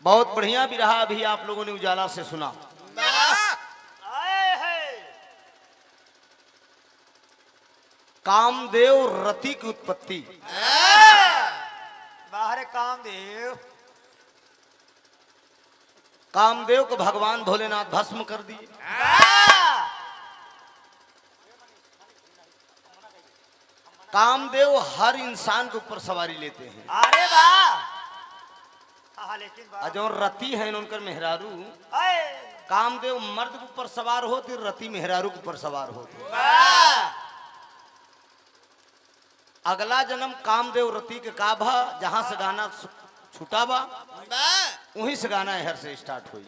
बहुत बढ़िया बिरहा अभी आप लोगों ने उजाला से सुना। कामदेव रति की उत्पत्ति। बाहर कामदेव, कामदेव को भगवान भोलेनाथ भस्म कर दिए। कामदेव हर इंसान के ऊपर सवारी लेते हैं। अरे वाह। लेकिन जो रति है उनकर मेहरारू, कामदेव मर्द के ऊपर सवार होती, रति मेहरारू के ऊपर सवार होती। अगला जन्म कामदेव रति के का भा, जहां से गाना छूटा बा वहीं से गाना हर से स्टार्ट हुई।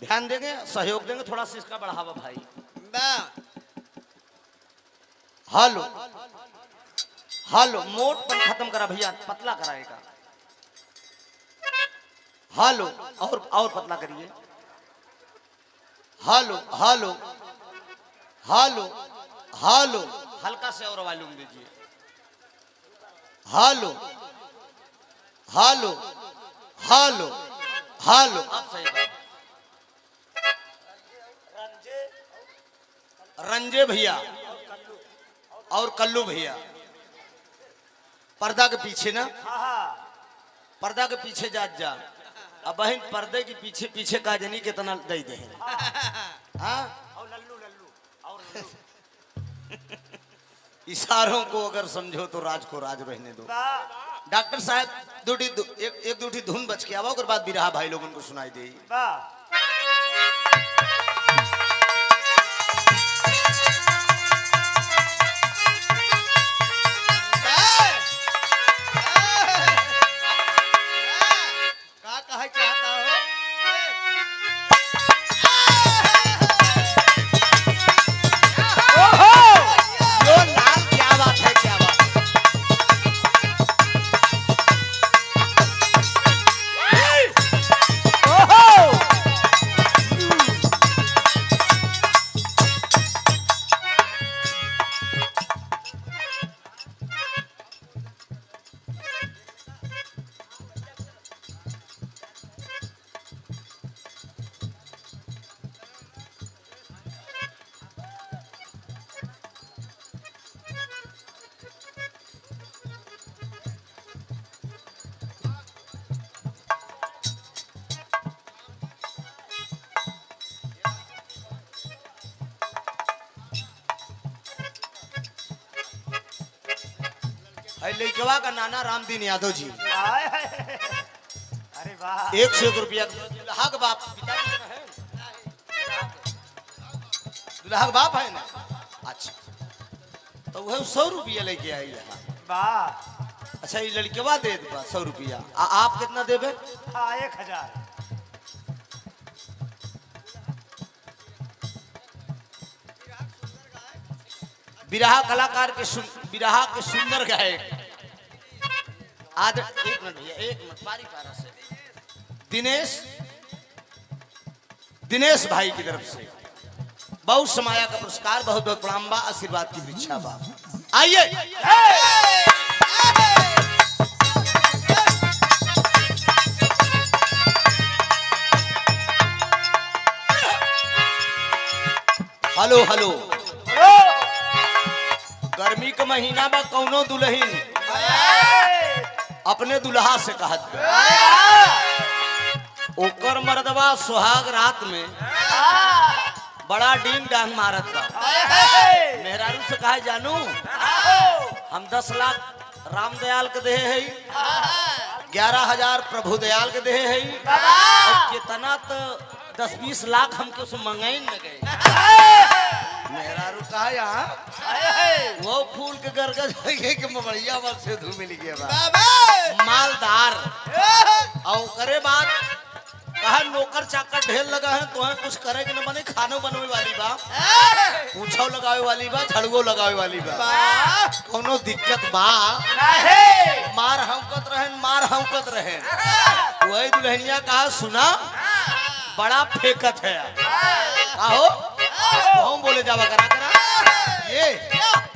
ध्यान देंगे, सहयोग देंगे, थोड़ा सा इसका बढ़ावा भाई। हेलो हेलो, मोट पर खत्म करा भैया, पतला कराएगा। हेलो, और पतला करिए। हेलो हेलो हेलो हेलो, हल्का से और वॉल्यूम दीजिए। हेलो हेलो हेलो हेलो, अब सही बात। रंजे भैया और कल्लू भैया पर्दा के पीछे ना, पर्दा के पीछे जात जा। अब बहन पर्दे के पीछे पीछे का जनी कितना दे दे। और लल्लू लल्लू और लल्लू। इशारों को अगर समझो तो राज को राज रहने दो। डॉक्टर साहब एक दूठी धुन बच के आओ, बाद बिरहा भाई लोगों को सुनाई दे। लड़कवा का नाना रामदीन यादव जी। अरे वाह। 101 रुपया दुल्हा का बाप, पिताजी का है, दुल्हा का बाप है ना। अच्छा, तो वह 100 रुपया लेके आई है। वाह। अच्छा, ये लड़कवा दे दे 100 रुपया। आप कितना देबे? 1000। बिरहा कलाकार के बिरहा के सुंदर गायक आज, एक मिनट भैया, एक मिनट, पारी पारा से दिनेश भाई की तरफ से बहुत समाया का पुरस्कार, बहुत बहुत प्रणाम बा, आशीर्वाद की भिक्षा बा। आइए हेलो हेलो। गर्मी का महीना में कौनो दुल्हन अपने दुल्हा से कहत ओकर मर्दवा सुहाग रात में बड़ा डींग डांग मारत बा। मेहरारू से कहा, जानू हम 10 लाख राम दयाल के दे है, 11,000 प्रभु दयाल के दे है, और कितना तो 10-20 लाख हमके उस मंगाई न गए। मेहरारू कहा, यहाँ वो फूल के गरगज के ममड़िया बल से धू मिल गया मालदार। और करे बात कहा, नौकर चाकर ढेर लगा है, तो है कुछ करे कि न बने, खानो बनवे वाली बा, पूछो लगावे वाली बा, झड़गो लगावे वाली बा, कोनो दिक्कत बा? मार हौकत रहे। वही दुल्हनिया कहा, सुना बड़ा फेकत है। आहो हम बोले जावा करा ये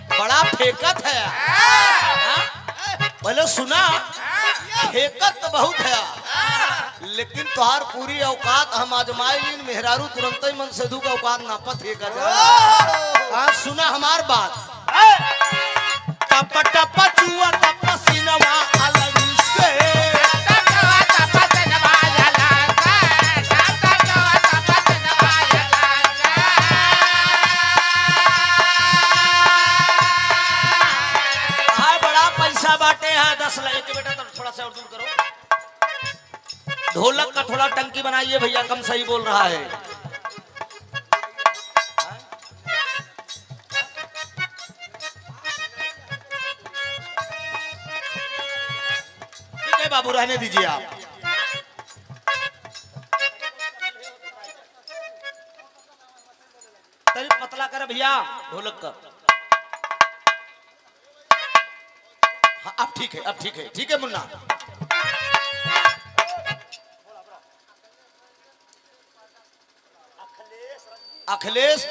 बड़ा फेकत है। बोले सुना फेकत तो बहुत है, लेकिन तुहार पूरी औकात हम आजमाइलिन। मेहरारू तुरंत ही मन सेधु का औकात नापत है का हाँ, सुना हमार बात। टप टप चुआ टप सीनवा अलग से बाटे हैं 10 लाख के बेटा। तो थोड़ा सा और दूर करो, ढोलक का थोड़ा टंकी बनाइए भैया, कम सही बोल रहा है। ठीक है बाबू, रहने दीजिए आप। तरी पतला करे भैया ढोलक का। अब ठीक है, अब ठीक है, ठीक है मुन्ना। अखिलेश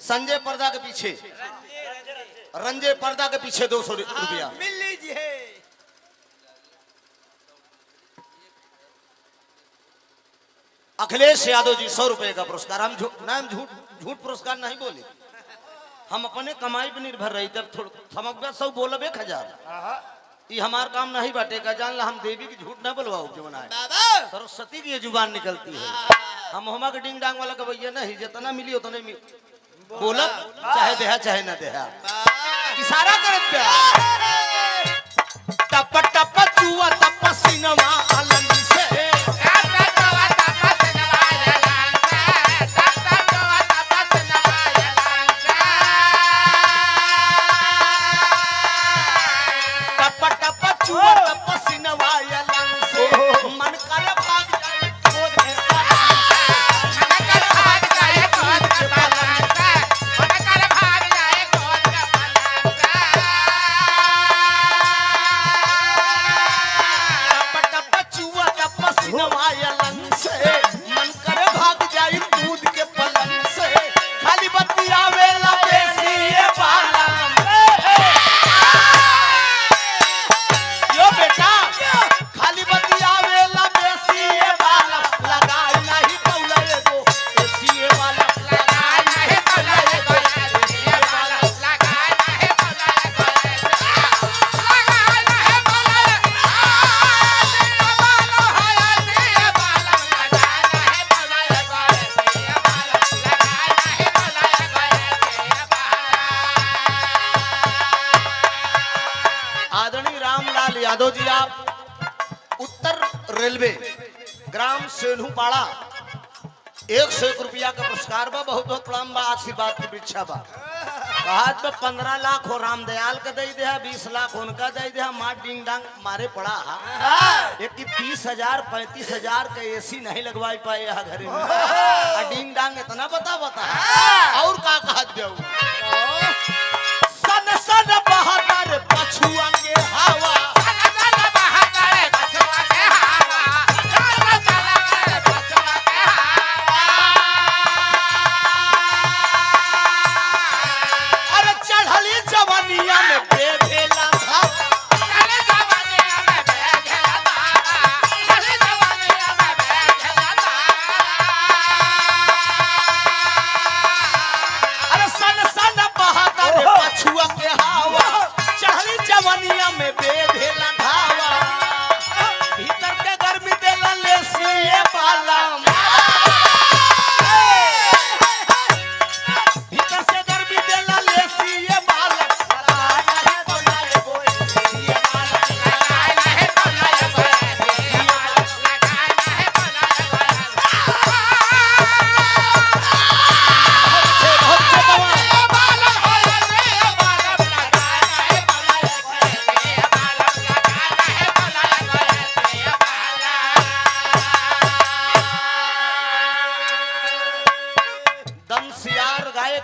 संजय पर्दा के पीछे, रंजे पर्दा के पीछे 200 रुपया मिल लीजिए। अखिलेश यादव जी 100 रुपए का पुरस्कार। हम झूठ पुरस्कार नहीं बोले, हम अपने कमाई पर निर्भर रही। तब थोड़ा सब बोलब 1000 ये हमार काम नहीं बाटे का। जान ला हम देवी की झूठ ना बोलवाओ जो बनाए, सरस्वती की ये जुबान निकलती है। हम होमा के डिंग डांग वाला कबैया नहीं, जितना मिली उतने बोलब, चाहे देहा चाहे ना देहा। इशारा करत टप टप चुआ टप सीनवा आलम से यादव जी, आप उत्तर रेलवे ग्राम सेनुपाड़ा 101 रुपया का पुरस्कार बा। बहुत बहुत प्रणाम बा, आशीर्वाद की भिक्षा बा। कहा तो 15 लाख हो राम दयाल का दे दे, 20 लाख उनका दे दे। मार डिंग डांग मारे पड़ा एक 30,000 35,000 का एसी नहीं लगवाई पाए यहाँ घर में। डिंग डांग इतना बता और का कहा देऊ सन सन बहादुर पछुआ के हवा।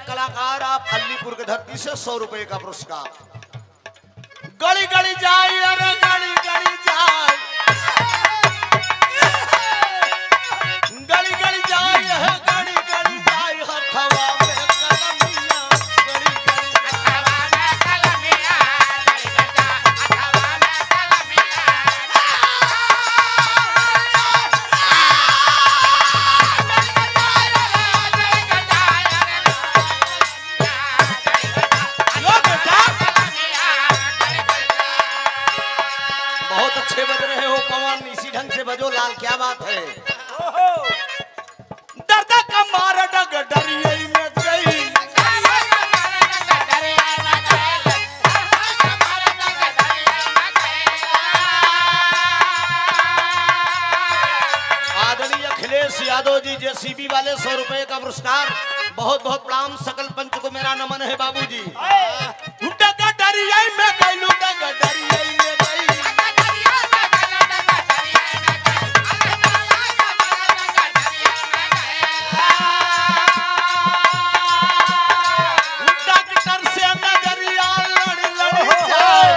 कलाकार आप अलीपुर के धरती से 100 रुपए का पुरस्कार। गली गली जाए, अरे गली गली जाए, गली गली जाए, गली गली जाए, हथवा में कलमिया, गली गली हथवा में कलमिया, गली गली हथवा में बहुत अच्छे बज रहे हो पवन, इसी ढंग से बजो लाल, क्या बात है। ओहो दर्द का मार डग डरिए में गई, आदरणीय अखिलेश यादव जी जेसीबी वाले 100 रुपए का पुरस्कार, बहुत बहुत प्रणाम, सकल पंच को मेरा नमन है बाबूजी। डग डरिए में गई, डग डरिए में गई, डॉक्टर से नजरिया लड़ लड़ जाए,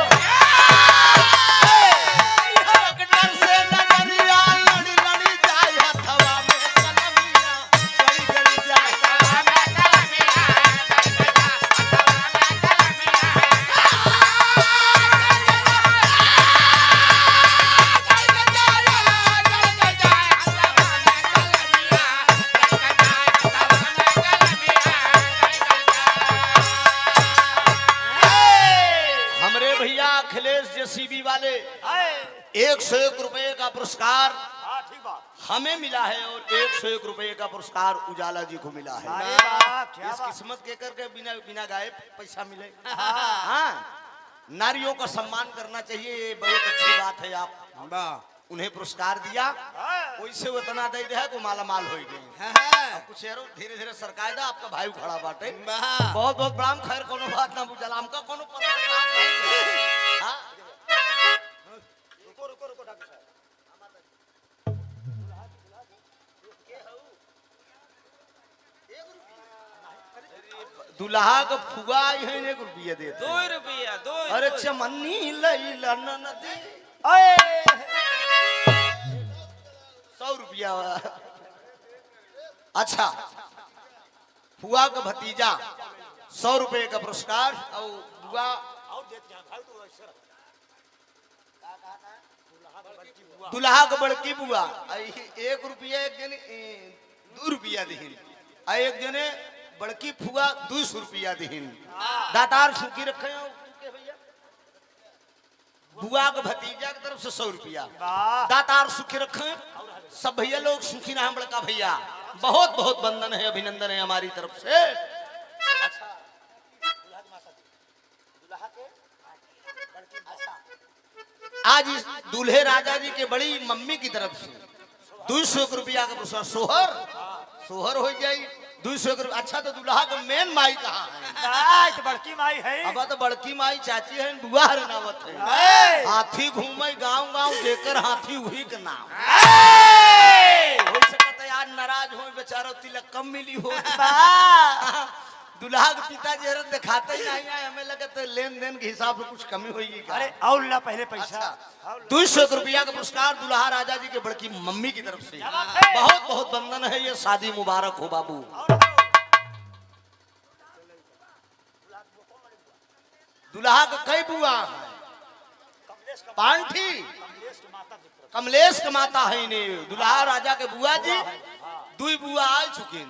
डॉक्टर से नजरिया लड़ लड़ जाए, हथवा में कलमिया गड़ी गड़ी जाए। हमरे भैया अखिलेश जेसीबी वाले आए 101 रुपए का पुरस्कार हाँ ठीक बात। हमें मिला है और 101 रुपए का पुरस्कार उजाला जी को मिला है। अरे वाह क्या इस बात। किस्मत के करके बिना बिना गाए पैसा मिले। हाँ, नारियों का सम्मान करना चाहिए, ये बहुत अच्छी बात है। आप उन्हें पुरस्कार दिया, हाँ। वैसे वो इतना दे दे है को माला माल हो गए। अब कुछ यारो धीरे धीरे सरकायदा आपका भाई खड़ा बाटे, बहुत बहुत प्रणाम। खैर कोनो बात ना बुझला, हमका कोनो पता नहीं। हाँ, रुको रुको रुको डॉक्टर साहब। दुल्हा का फुआ है 1 रुपया देते। 2 रुपया 2। अरे चमन्नी लैला नदी आए 100 रुपया। अच्छा, फुआ का भतीजा 100 रुपए का पुरस्कार, और बुआ और देते हैं भाई तो ऐसे रख। दुल्हा का बड़की बुआ 1 रुपया, एक जने 2 रुपया दिहिन, आ एक जने बड़की फुआ 200 रुपया दिहिन। दातार सुखी रखे हो के भैया। बुआ का भतीजा की तरफ से 100 रुपया, वाह दातार सुखी रखे, सब भैया लोग सुखी रहे। बड़का भैया बहुत बहुत वंदन है, अभिनंदन है हमारी तरफ से। आज इस दूल्हे राजा जी के बड़ी मम्मी की तरफ से 200 रुपया का पुरस्कार, सोहर सोहर हो जाए 200 रुपया। अच्छा, तो दूल्हा का मेन माई कहाँ है? आए तो बड़की माई है। अब तो बड़की माई चाची है, बुआ हरनावत है। आए हाथी घूमे गांव गांव, जेकर हाथी वही के नाम। आए हो सकता यार नाराज हो बेचारा, तिलक कम मिली हो। वाह दुल्हा के पिताजी हरत दिखाते ही नहीं आए, हमें लगा तो लेन देन के हिसाब से कुछ कमी होगी क्या? अरे और ला पहले पैसा। अच्छा, 200 रुपया का पुरस्कार दुल्हा राजा जी के बड़की मम्मी की तरफ से, बात है? बहुत बहुत वंदन है। ये शादी मुबारक हो बाबू। दुल्हा का कई बुआ है? पांठी कमलेश का माता है इन्हें। दुल्हा राजा के बुआ जी 2 बुआ आ चुके।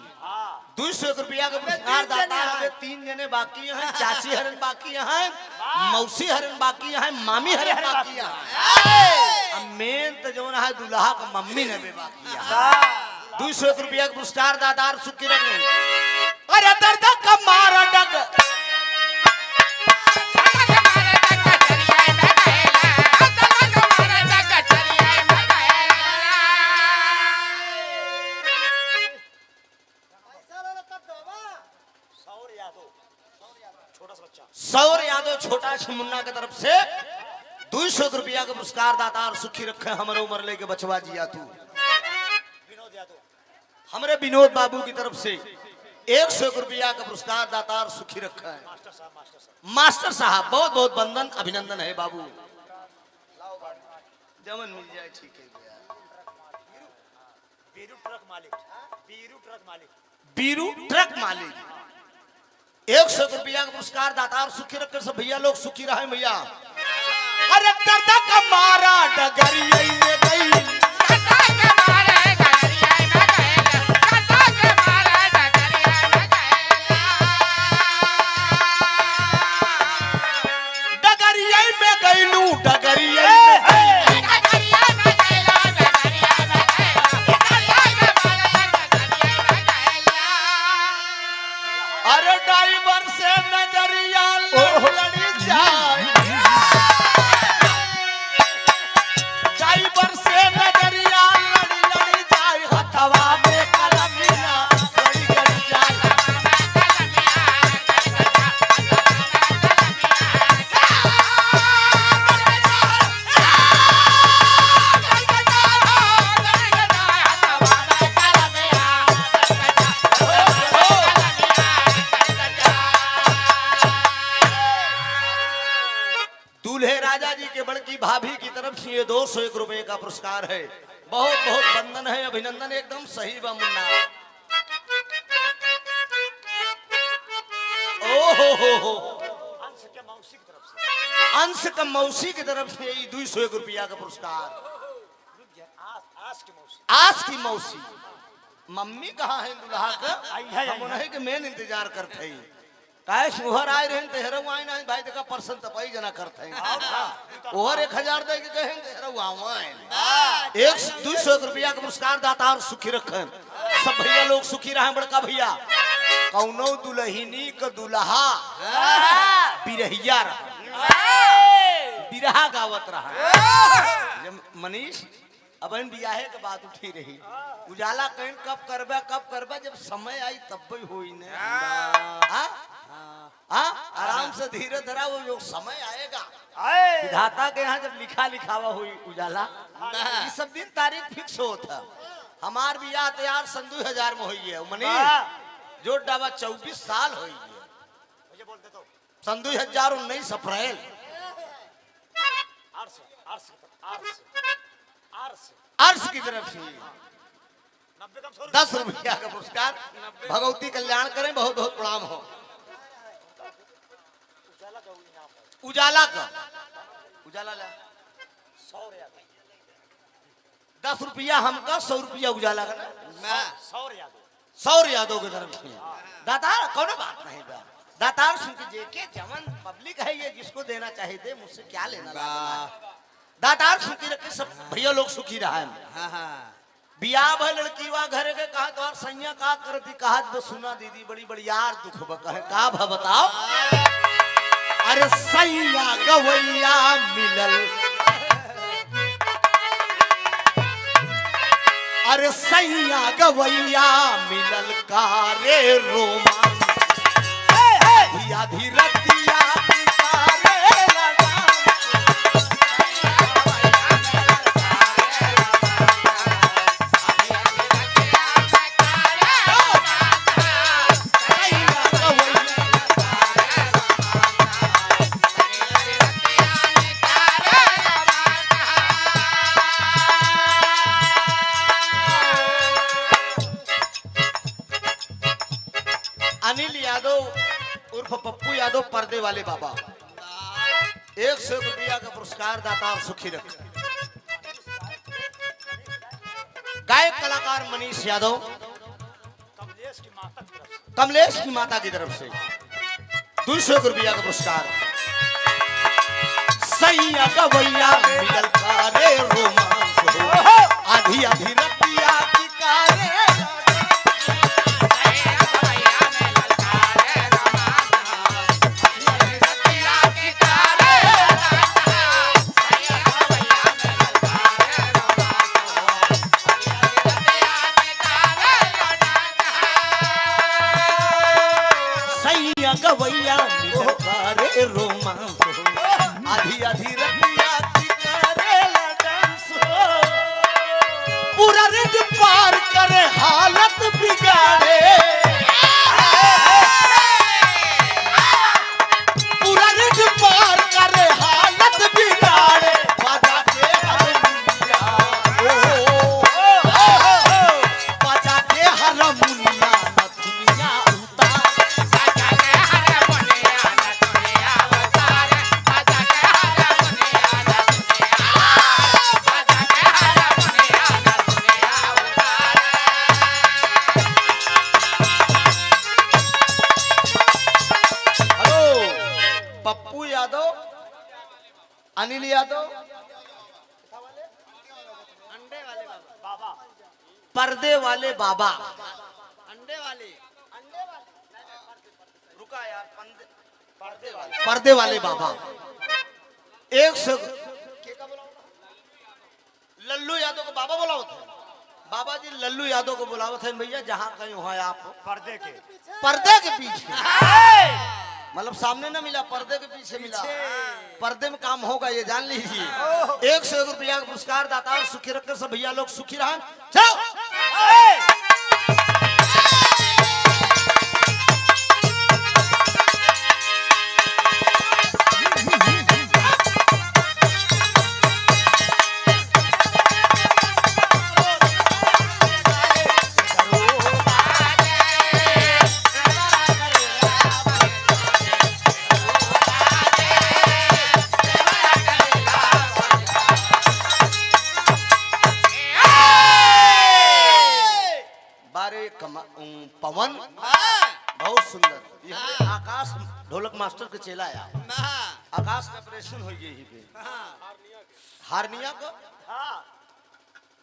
200 रुपया का पुरस्कार दाता है। 3 जने बाकी हैं, चाची हरन बाकी हैं, मौसी हरन बाकी हैं, मामी हरन बाकी हैं। अब मेन तो जो है दुल्हा का मम्मी ने भी बाकी है। 200 रुपया का पुरस्कार दातार सुखी रखने। अरे दर्द का मारा डग सौर यादव छोटा मुन्ना की तरफ से 200 रुपया का पुरस्कार दातार सुखी रखे। हमारे उम्र लेके बचवा जिया तू। हमारे विनोद बाबू की तरफ से 100 रुपया का पुरस्कार दातार सुखी रखा है। मास्टर साहब बहुत बहुत वंदन अभिनंदन है बाबू। जमन मिल जाए ठीक है। बीरू ट्रक मालिक, बीरू ट्रक मालिक, बीरू ट्रक मालिक 100 रुपया का पुरस्कार दातार सुखी रखकर सब भैया लोग सुखी रहे भैया। अरे दर्द का मारा डगरिया में गई, डगरिया में गईलू, डगरिया में बड़की भाभी की तरफ से ये 201 रुपए का पुरस्कार है। बहुत बहुत वंदन है, अभिनंदन, एकदम सही बा मुन्ना। ओहो, अंश के मौसी की तरफ से। अंश का मौसी की तरफ से ये 201 रुपया का पुरस्कार। रुक जा, आस की मौसी। आज की मौसी मम्मी कहाँ है दुल्हा का? आई है, हम उन्हें के मेन इंतजार करते हैं। काहे सुहर आए रहे ते हेरो आए ना भाई देखा परसन तपाई जना करते हैं। ओहर 1000 दे के कहें हेरो आवाए। 201 रुपया का पुरस्कार दाता और सुखी रखें। सब भैया लोग सुखी रहे। बड़का भैया कौनो दुल्हिनी का दुल्हा बिरहिया रहा, बिरहा गावत रहा। जब मनीष अब बियाहे के बात उठी रही, उजाला कहीं कब करबा जब समय आई तब भी हुई ने। आराम से धीरे धरा वो जो समय आएगा विधाता के यहाँ जब लिखा लिखावा हुई उजाला, ये सब दिन तारीख फिक्स होता। हमार बियाह तैयार सन 2000 में हुई है। मनीष जो डाबा 24 साल हुई है। मुझे बोल दे तो सन 2019 अप्रैल। अर्श की तरफ से 10 रुपया का पुरस्कार। भगवती कल्याण करें, बहुत बहुत प्रणाम हो। उजाला का उजाला ला 10 रुपया हमका, 100 रुपया उजाला का ना 100 यादव की तरफ से। दातार कौन बात नहीं बा। दातार सुन के जेके जवन पब्लिक है ये जिसको देना चाहिए दे, मुझसे क्या लेना। दातार सुखी रखे, सब भैया लोग सुखी रहा है। बियाह भय लड़की वा घरे के कहा तो सैया का करती कहा तो सुना दीदी बड़ी बड़ी यार दुख बकहे का भा बताओ। अरे सैया गवैया मिलल, अरे सैया गवैया मिलल कारे रोमांस आधी रतिया कारे लगा। अनिल यादव उर्फ पप्पू यादव पर्दे वाले बाबा 100 रुपया का पुरस्कार दाता और सुखी रख। गायक कलाकार मनीष यादव कमलेश की माता की तरफ से 200 रुपया का पुरस्कार। सैया गवैया मिलल कारे रोमांस हो आधी आधी रतिया की कारे। गवैया मिलल कारे रोमांस हो आधी आधी रतिया की कारे डांस हो। पूरा रिज पार करे हालत बिगाड़े, पूरा रिज पार करे हालत बिगाड़े। बाजा के हारमोनिया बाजा के हारमोनिया न दुनिया उतार। पप्पू यादव, अनिल यादव, पर्दे वाले बाबा, अंडे वाले, रुका यार, पर्दे वाले बाबा 100। लल्लू यादव को बाबा बुलाओ थे। बाबा जी लल्लू यादव को बुलाओ थे भैया, जहाँ कहीं हो आप पर्दे के पीछे। मतलब सामने ना मिला, पर्दे के पीछे मिला। पर्दे में काम होगा ये जान लीजिए। 101 रुपया का पुरस्कार दाता और सुखी रखकर सब भैया लोग सुखी रहें। चलो पवन बहुत सुंदर। ये हमारे आकाश ढोलक मास्टर के चेला आया। आकाश का ऑपरेशन हो गई यही पे हारनिया को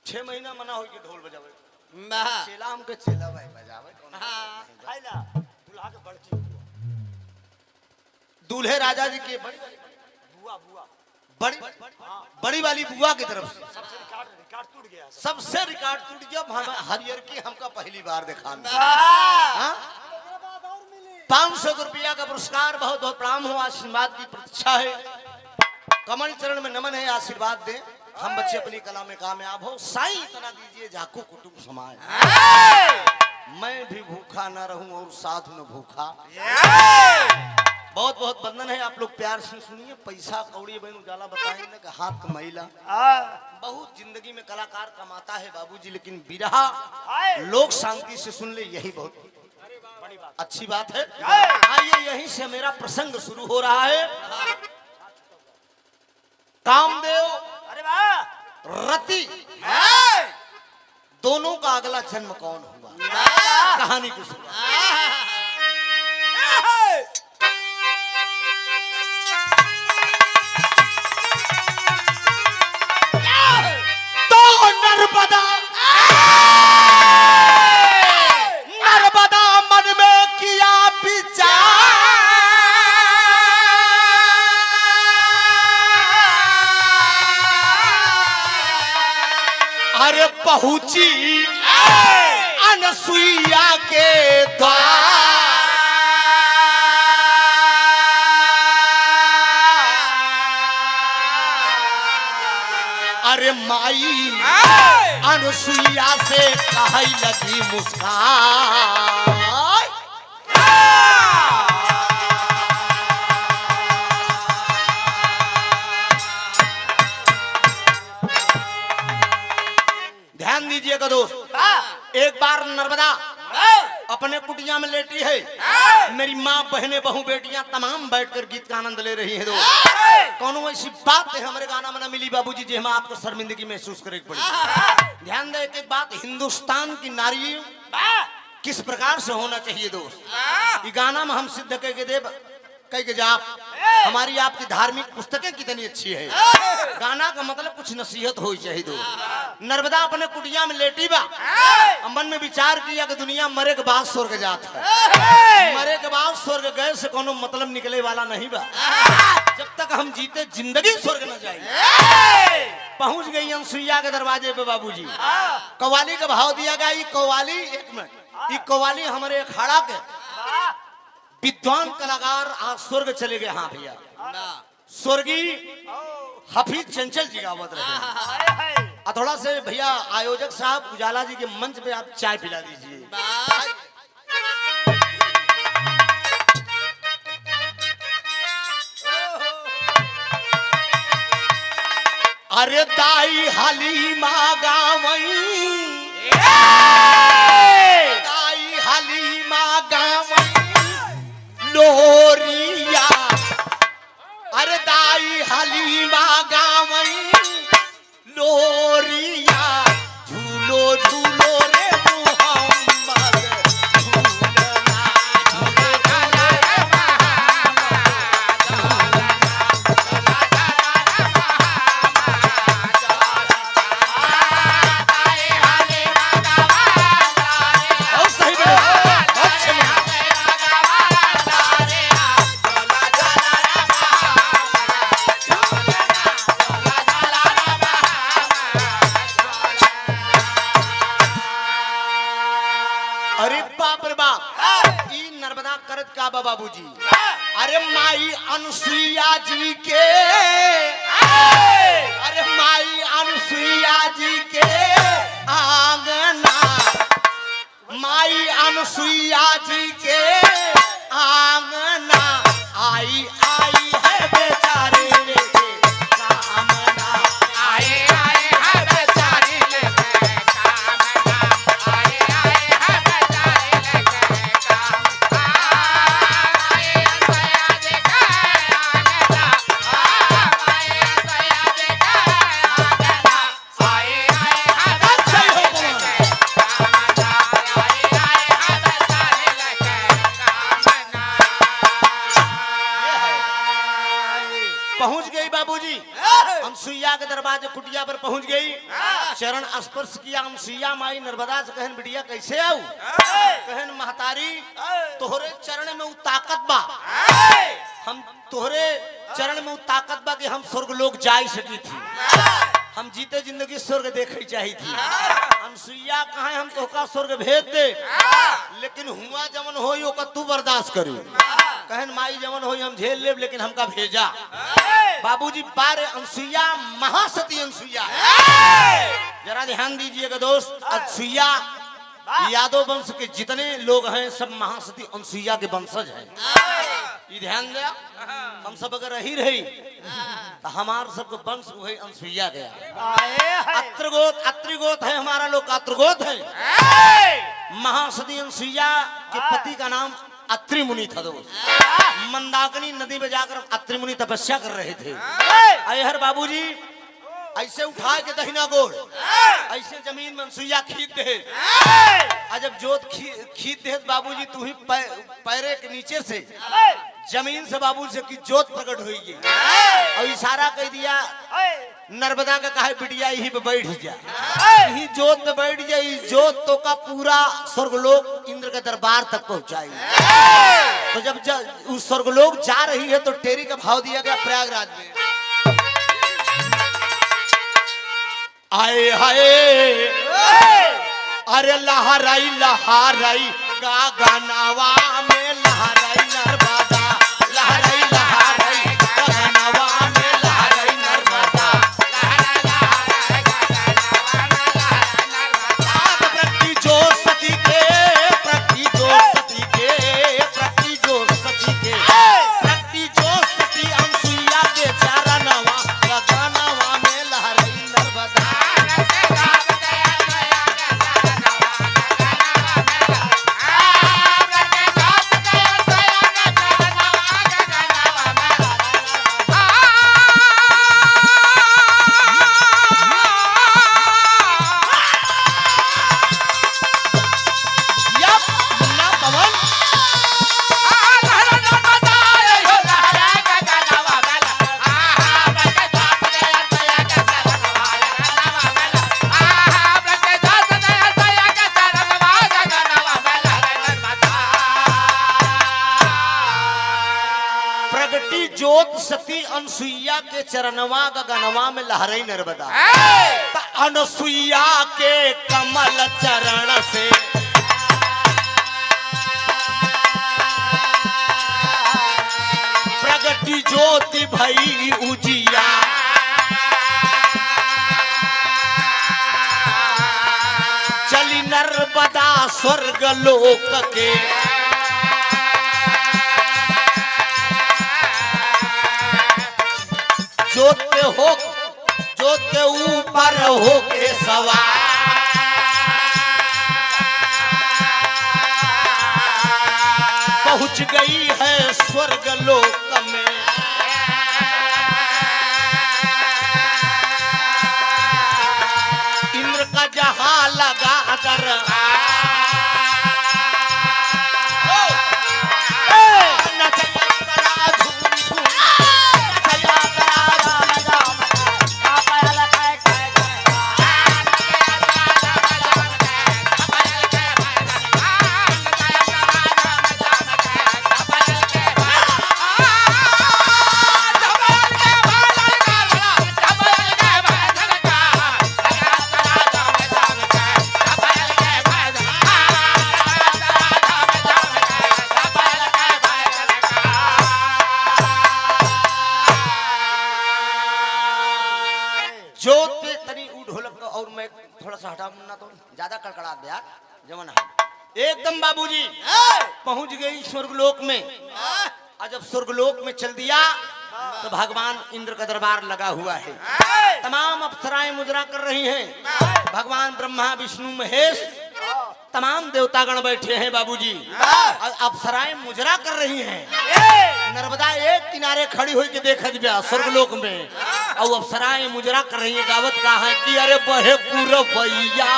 6 महीना मना हो गई ढोल बजावे। चेला हमके चेला भाई बजावे है ना दूल्हा के बड़की दूल्हे राजा जी के बुआ बुआ बड़ी बड़ी वाली बुआ की तरफ से सबसे रिकॉर्ड टूट गया सबसे रिकॉर्ड टूट गया। हरियर की हमका पहली बार देखा। 500 रुपया का पुरस्कार। बहुत बहुत प्रणाम हो। आशीर्वाद की प्रतीक्षा है। कमल चरण में नमन है। आशीर्वाद दे हम बच्चे अपनी कला में कामयाब हो। साईं इतना दीजिए जाको कुटुंब समाए। मैं भी भूखा न रहूं और साधु न भूखा। बहुत बहुत बंधन है। आप लोग प्यार से सुनिए। पैसा कौड़ी बहन उजाला बताएंगे कि हाथ कमाईला बहुत जिंदगी में कलाकार कमाता है बाबूजी, लेकिन बिरहा लोक शांति से सुन ले यही बहुत अच्छी बात है। आइए यहीं से मेरा प्रसंग शुरू हो रहा है। कामदेव अरे वाह रति दोनों का अगला जन्म कौन हुआ, कहानी को सुना। तो नर्मदा मन में किया विचार। अरे पहुंची अनसुईया के द्वार। अरे माई अनसुईया से कहे लगी मुस्कान। ध्यान दीजिएगा दोस्त। एक बार नर्मदा अपने कुटिया में लेटी है। मेरी माँ बहनें बहू बेटियां तमाम बैठकर गीत का आनंद ले रही हैं। दोस्त कौन ऐसी बात है हमारे गाना में ना मिली बाबूजी जी, हम आपको शर्मिंदगी महसूस करे पड़ी। ध्यान दे एक बात, हिंदुस्तान की नारी किस प्रकार से होना चाहिए दोस्त। ये गाना में हम सिद्ध करके दे कह के जाप हमारी आपकी धार्मिक पुस्तकें कितनी अच्छी है। गाना का मतलब कुछ नसीहत हो चाहिए दोस्त। नर्मदा अपने कुटिया में लेटी बा। मन में विचार किया कि दुनिया मरे के बाद स्वर्ग जात है। मरे के बाद स्वर्ग गए से कोनो मतलब निकले वाला नहीं बा। जब तक हम जीते जिंदगी स्वर्ग न जाए। पहुंच गई अनसुईया के दरवाजे पे बाबूजी। कव्वाली का भाव दिया गया। ये कव्वाली एक मिनट, ये कव्वाली हमारे अखाड़ा के विद्वान कलाकार आज स्वर्ग चले गए। हाँ भैया, स्वर्गीय हफीज चंचल जी गावत रहे। थोड़ा से भैया आयोजक साहब उजाला जी के मंच पे आप चाय पिला दीजिए। अरे दाई हलीमा गावई, दाई हलीमा गावई लोरिया। अरे दाई हलीमा गावई लोरिया। झूलो झूलो रे मोहम्मद झूलना झूलना रे बाबूजी। अरे माई अनुसुईया जी के, अरे माई अनुसुईया जी के आंगना, माई अनुसुईया जी के आंगना आई आई है बेचारे लेके कामना। आई आई है बेचारे लेके कामना। आई आई है बेचारे लेके कामना। अनसुईया के दरवाजे कुटिया पर पहुंच गई, चरण स्पर्श किया। अनसुईया माई नर्मदा से कहन बिटिया कैसे आऊ? कहन महतारी तोहरे चरण में उ ताकत बा, हम तोहरे चरण में उ ताकत बा कि हम स्वर्ग लोक जा सकी थी, हम जीते जिंदगी स्वर्ग देखे चाहिए थी। अनसुईया कहा हम तोहका स्वर्ग भेज दे, लेकिन हुआ जमन होई ओका तू बर्दाश्त करी। कहन माई जमन होई हम झेल लेब, लेकिन हमका भेजा। बाबूजी बारे अनसुईया महासती अनसुईया, जरा ध्यान दीजिएगा दोस्त। अनसुईया यादव वंश के जितने लोग हैं सब महासती अनसुईया के वंशज हैं। ये ध्यान दिया, हम सब अगर रही रही तो हमार सबको वंश वही अनसुईया गया। अत्रगोत अत्रिगोत है हमारा लोग, अत्रगोत है। महासती अनसुईया के पति का नाम अत्रि मुनि था दोस्त। मंदाकिनी नदी में जाकर अत्रि मुनि तपस्या कर रहे थे। अयहर बाबूजी ऐसे उठा के दहिना गोड़ ऐसे जमीन में अनसुईया खींच दे। जब जोत खींच दे बाबूजी तू ही पैरे के नीचे से जमीन से बाबू से की जोत प्रकट हुई और इशारा कह दिया नर्मदा का कहा बिटिया यहीं पे बैठ जा, यही जोत में बैठ जाए। जोत तो का पूरा स्वर्गलोक इंद्र के दरबार तक पहुंचाई। तो जब उस स्वर्गलोक जा रही है तो टेरी का भाव दिया गया प्रयागराज में। आए हाय अरे लहराई लहराई गगनवा में लहराई नर्मदा, लहराई लहराई गगनवा में लहराई नर्मदा। प्रति जो सती के, प्रति जो सती के, प्रति जो सती के, प्रति जो सती अनसुईया के चरणवा गगनवा में लहराई नर्मदा। जोत सती अनसुईया के चरणवा गगनवा में लहराई नर्मदा। अनसुईया के कमल चरण से प्रगति ज्योति भई उजिया। चली नर्मदा स्वर्ग लोक के, जोत के ऊपर हो के सवार। पहुंच गई है स्वर्ग लोक में। इंद्र का जहां लगा दर ज्यादा कड़कड़ा दिया जमन एकदम बाबूजी पहुंच गई स्वर्गलोक में। और जब स्वर्गलोक में चल दिया तो भगवान इंद्र का दरबार लगा हुआ है। तमाम अप्सराएं मुजरा कर रही हैं। भगवान ब्रह्मा विष्णु महेश तमाम देवतागण बैठे हैं बाबूजी। और अप्सराएं मुजरा कर रही हैं। नर्मदा एक किनारे खड़ी हुई के देखा दिया स्वर्गलोक में और अप्सराएं मुजरा कर रही है। गावत कहा है कि अरे बहे पूरबैया,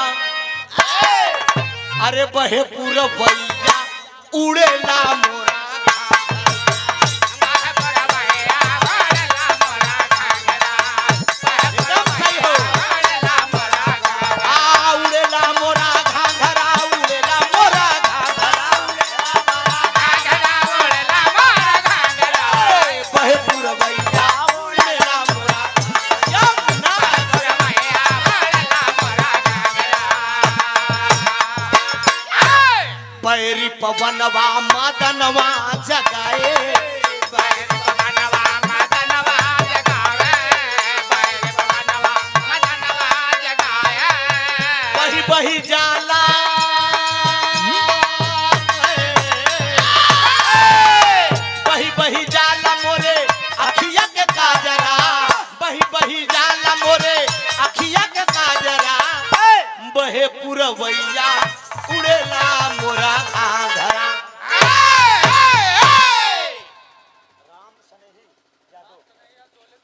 अरे बहे पूरबैया उड़े ला मोरा। पवनवा मदनवा जगाए बैर पवनवा मदनवा जगावे बैर पवनवा मदनवा जगाए बही बही जाला बही बही जाला मोरे अखिया के काजरा बही बही जाला मोरे अखिया के काजरा बहे पुरवैया उड़ेला मोरा घाघरा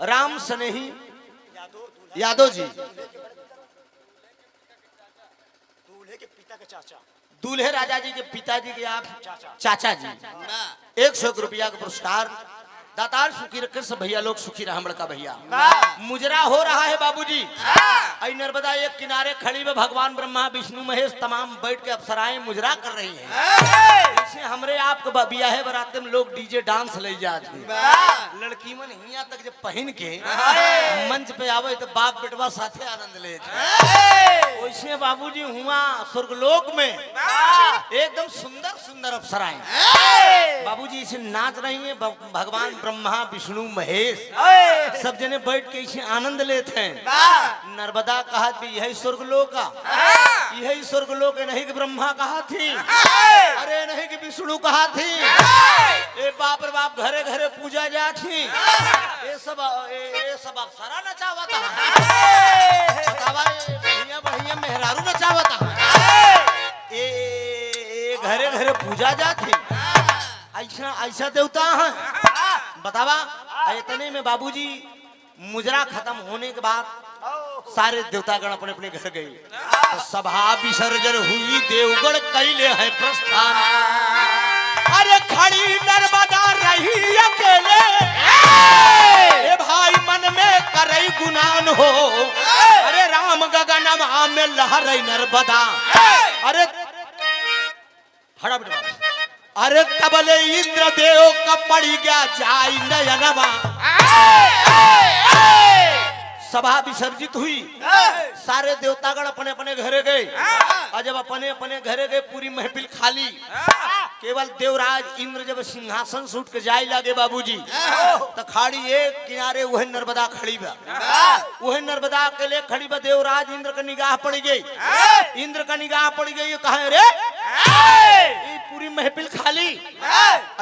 राम स्नेही यादव जी दूल्हे के पिता के चाचा दूल्हे राजा जी के पिताजी के आप चाचा चाचा जी 100 रुपया का पुरस्कार दातार सुखी रखे सब भैया लोग सुखी रहा बड़का भैया मुजरा हो रहा है बाबूजी आई नर्मदा एक किनारे खड़ी में भगवान ब्रह्मा विष्णु महेश तमाम बैठ के अप्सराएं मुजरा कर रही हैं जैसे हमरे आपके बियाहे बराते में लोग डीजे डांस ले जाते लड़की मन हिया तक जब पहन के मंच पे आवे तो बाप बेटवा साथे आनंद ले वैसे बाबूजी हुआ स्वर्गलोक में एकदम सुंदर सुंदर अप्सराएं बाबूजी इसे नाच रही है भगवान ब्रह्मा विष्णु महेश सब जने बैठ के इसे आनंद लेते हैं नर्मदा कहा भी यही स्वर्गलोक का यही स्वर्गलोक नहीं कि ब्रह्मा कहा थी अरे नहीं कि विष्णु कहा थी ए बाप रे बाप घरे घरे पूजा जाती ये सब अप्सरा नचावता बढ़िया बढ़िया मेहरारू नचावता ए घरे घरे पूजा जाती ऐसा ऐसा देवता है बतावा इतने में बाबूजी मुजरा खत्म होने के बाद सारे देवतागण अपने अपने घर गए तो सभा विसर्जन हुई देवगण कैले हैं प्रस्थान अरे खड़ी नर्मदा रही अकेले ए भाई मन में करई गुनान हो अरे राम गगनमा में लहरई नर्मदा अरे हड़ा बेटा अरे तबले इंद्र देव का पड़ी गया जाई नयनवा सभा विसर्जित हुई सारे देवतागण अपने अपने घरे गए और जब अपने अपने घरे गए पूरी महफिल खाली केवल देवराज इंद्र जब सिंहासन से उठ के जाए लगे बाबूजी तो खाड़ी एक किनारे वह नर्मदा खड़ी बा वह नर्मदा के लिए खड़ी बा देवराज इंद्र का निगाह पड़ गई इंद्र का निगाह पड़ गई कहा रे पूरी महफिल खाली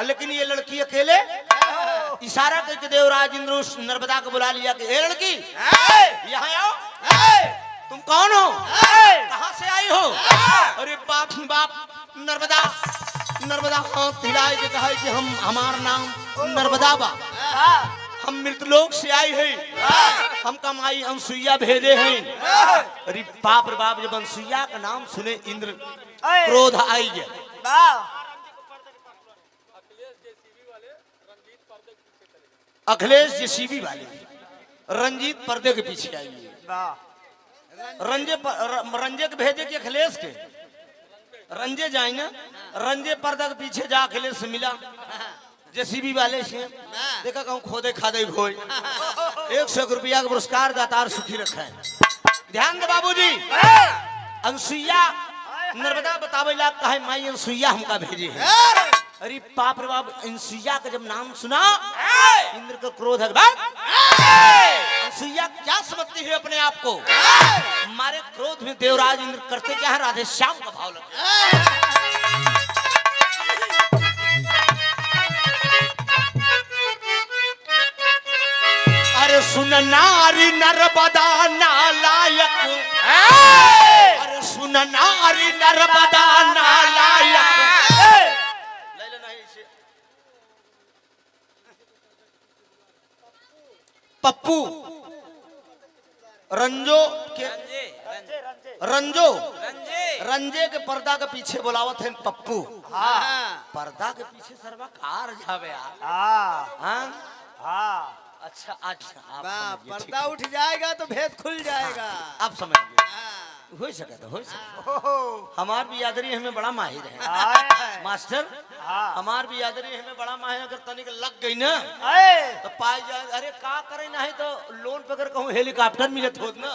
लेकिन ये लड़की अकेले इशारा करके देवराज इंद्र उस नर्मदा को बुला लिया कि ए लड़की यहाँ आओ तुम कौन हो कहाँ से आई हो अरे बाप बाप नर्मदा नर्मदा हाथ हिलाए के कहा कि हम हमारा नाम नर्मदा बा हम मृतलोक से आई है हम कमाई अनसुईया भेजे हैं अरे बाप रे बाप जब अनसुईया का नाम सुने इंद्र क्रोध आई गया अखिलेश जेसीबी वाले रंजीत पर्दे के पीछे आई रंजे के भेजे कि अखिलेश के रंजे जाए ना रंजे पर्दा के पीछे जा अखिलेश से मिला जेसीबी वाले से देखा कहूँ खोदे खादे खोए 100 रुपया का पुरस्कार दातार सुखी रखा है ध्यान दे बाबूजी अनसुईया नर्मदा बतावे ला कहा माई अनसुईया हमका भेजे है अरे बाप रे बाप अनसुईया का जब नाम सुना इंद्र का क्रोध है अनसुईया क्या समझती है अपने आप को हमारे क्रोध में देवराज इंद्र करते क्या है राधे श्याम का भाव लगता अरे सुन नारी नर्मदा नालायक अरे सुन नारी नर्मदा नालायक पप्पू रंजो के रंजो रंजे के पर्दा के पीछे बुलावत है पप्पू पर्दा के पीछे सरवा कार जावे अच्छा अच्छा पर्दा उठ जाएगा तो भेद खुल जाएगा आप समझ गए हो सके तो हो सके हमार बियादरी हमें बड़ा माहिर है मास्टर हमार बियादरी हमें बड़ा माहिर अगर तनिक लग गई ना तो पाई जाए अरे का करे ना है तो लोन पे अगर कहूँ हेलीकॉप्टर मिले तो ना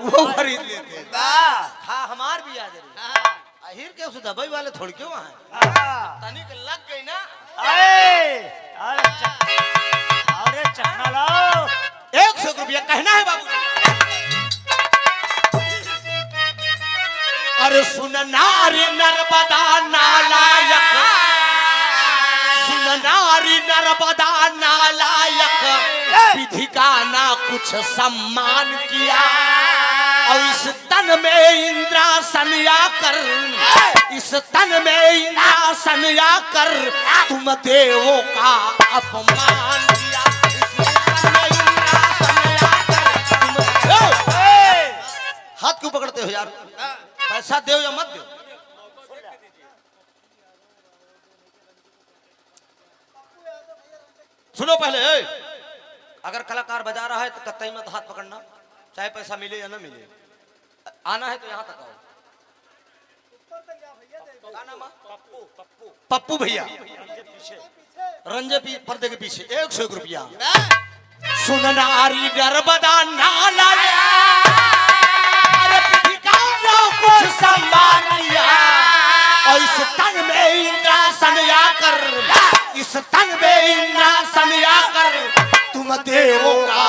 वो खरीद लेते हाँ हमार बियादरी आहिर के उस दवाई वाले थोड़ी क्यों है तनिक लग गई ना। अरे चखना लाओ। 100 रुपया कहना है बाबू। अरे सुन नारी नर्मदा नालायक, सुन नारी नर्मदा नालायक, विधि का ना कुछ सम्मान किया और इस तन में इंद्रासन आकर, इस तन में इंद्रासन आकर तुम देवों का अपमान किया। इस तन में इंद्रासन आकर तुम हाथ क्यों पकड़ते हो यार? पैसा दो या मत दो। सुनो पहले, अगर कलाकार बजा रहा है तो कतई मत हाथ पकड़ना, चाहे पैसा मिले या ना मिले। आना है तो यहाँ तक आओ। क्या नाम है? पप्पू भैया, रंजे पर्दे के पीछे। 101 रुपया। सुन नारी नर्मदा नाला कुछ सम्मान किया और इस तन में इंद्रासन आकर, इस तन में इंद्रासन आकर तुम देवों का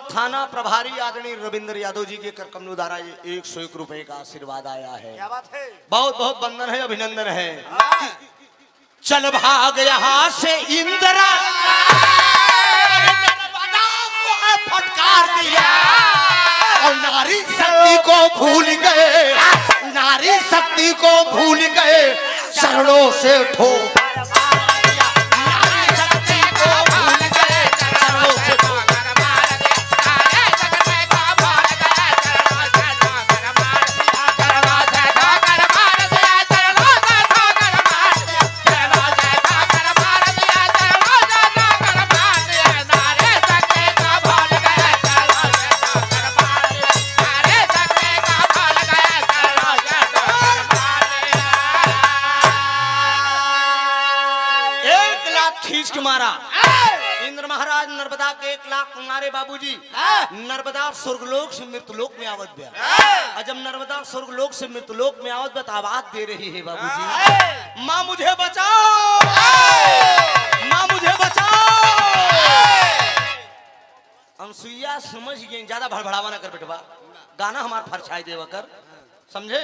थाना प्रभारी आदरणीय रविंद्र यादव जी के कर कमलों द्वारा 101 रुपए का आशीर्वाद आया है। क्या बात है? बहुत बहुत वंदन है, अभिनंदन है। चल भाग यहाँ से इंदिरा, फटकार दिया और नारी शक्ति को भूल गए, नारी शक्ति को भूल गए, चरणों से ठोक खींच के मारा। इंद्र महाराज नर्मदा के 1 लाख मारे बाबूजी। नर्मदा स्वर्गलोक से मृतलोक में आवत गया। जब नर्मदा स्वर्गलोक से मृतलोक में आवत गया आवाज दे रही है बाबूजी, माँ मुझे बचाओ, माँ मुझे बचाओ। अनसुईया समझ गई, ज्यादा भड़बड़ावा ना कर बेटवा, गाना हमार फरछाई देवा कर, समझे?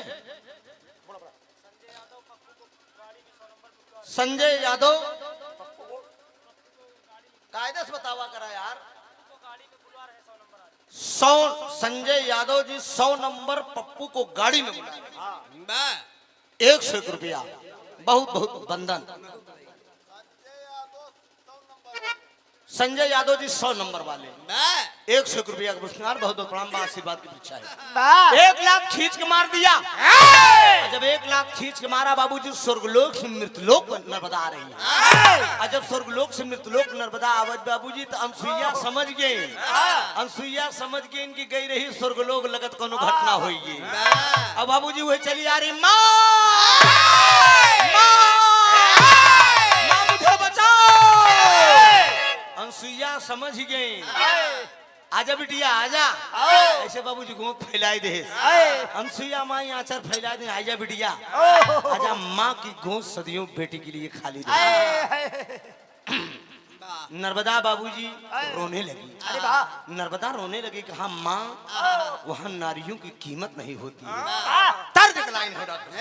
संजय यादव कायदे से बतावा करा यार। 100 संजय यादव जी 100 नंबर पप्पू को गाड़ी में बुला 101 रुपया। बहुत बहुत वंदन। संजय यादव जी 100 नंबर वाले 101 रुपया का पुरस्कार। बहुत बहुत प्रणाम, आशीर्वाद की परीक्षा है। 1 लाख खींच के मार दिया। जब 1 लाख खींच के मारा बाबूजी, स्वर्गलोक से मृतलोक नर्मदा आ रही है। जब स्वर्गलोक से मृतलोक नर्मदा आवत बाबूजी तो अनसुईया समझ गई, अनसुईया समझ गई इनकी गई रही स्वर्गलोक, लगत कोनो घटना होगी। अब बाबूजी वही चली आ रही, माँ मुझे बचाओ। अनसुईया समझ गई, आजा बिटिया आजा, ऐसे बाबूजी घूम फैलाई दे। अनसुईया माँ आचर फैला दे, आजा बिटिया आजा। माँ की गोद सदियों बेटी के लिए खाली दे। नर्मदा बाबूजी रोने लगी। नर्मदा रोने लगी, कहा माँ वहाँ नारियों की कीमत नहीं होती है। तर्ज का लाइन है डॉक्टर।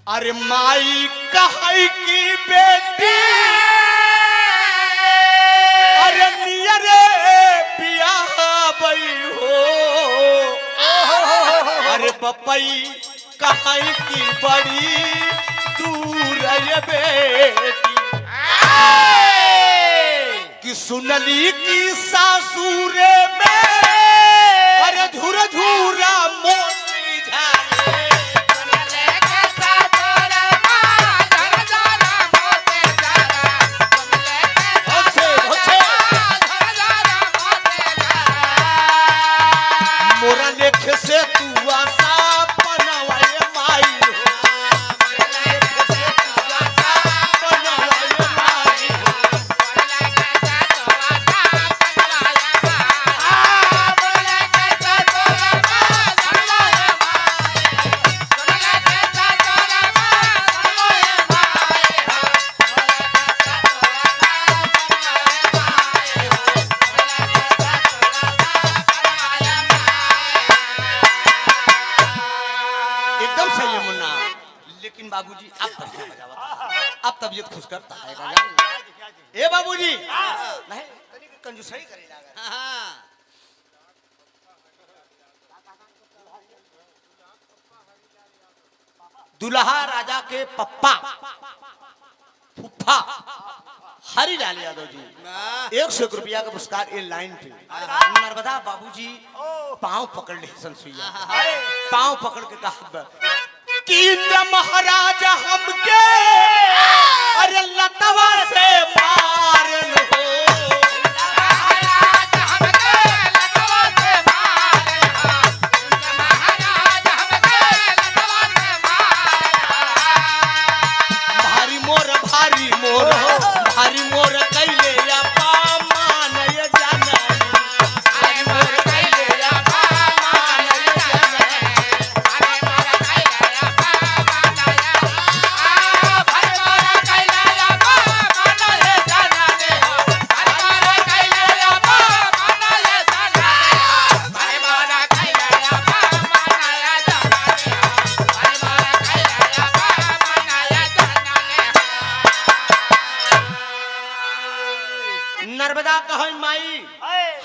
अरे माई कहाई की बेटी, अरे नियरे पिया बई हो, मई कहीं की बड़ी दूर है बेटी कि सुनली की सासुरे में अरे झूरा झूरा मोती झाले मोरा लेख से तू आसा बनवाए माई एकदम सही है मुन्ना। लेकिन बाबूजी अब बढ़िया बजावा, अब तबीयत खुश करता है ए बाबूजी नहीं तनी कंजूसई करे जागा। दुल्हा राजा के पप्पा फुफ्फा हरिलाल यादव जी 101 रुपया का पुरस्कार ये लाइन पे नर्मदा बाबूजी पांव पकड़ ले संसुईया पांव पकड़ के कहा कि इंद्र महाराज हमके अरे लतवा से मार लो भारी मोर भारी मोर भारी मोर कैले या पामान ये जाना भारी मोर कैले या पामान ये जाना नर्मदा कहे माई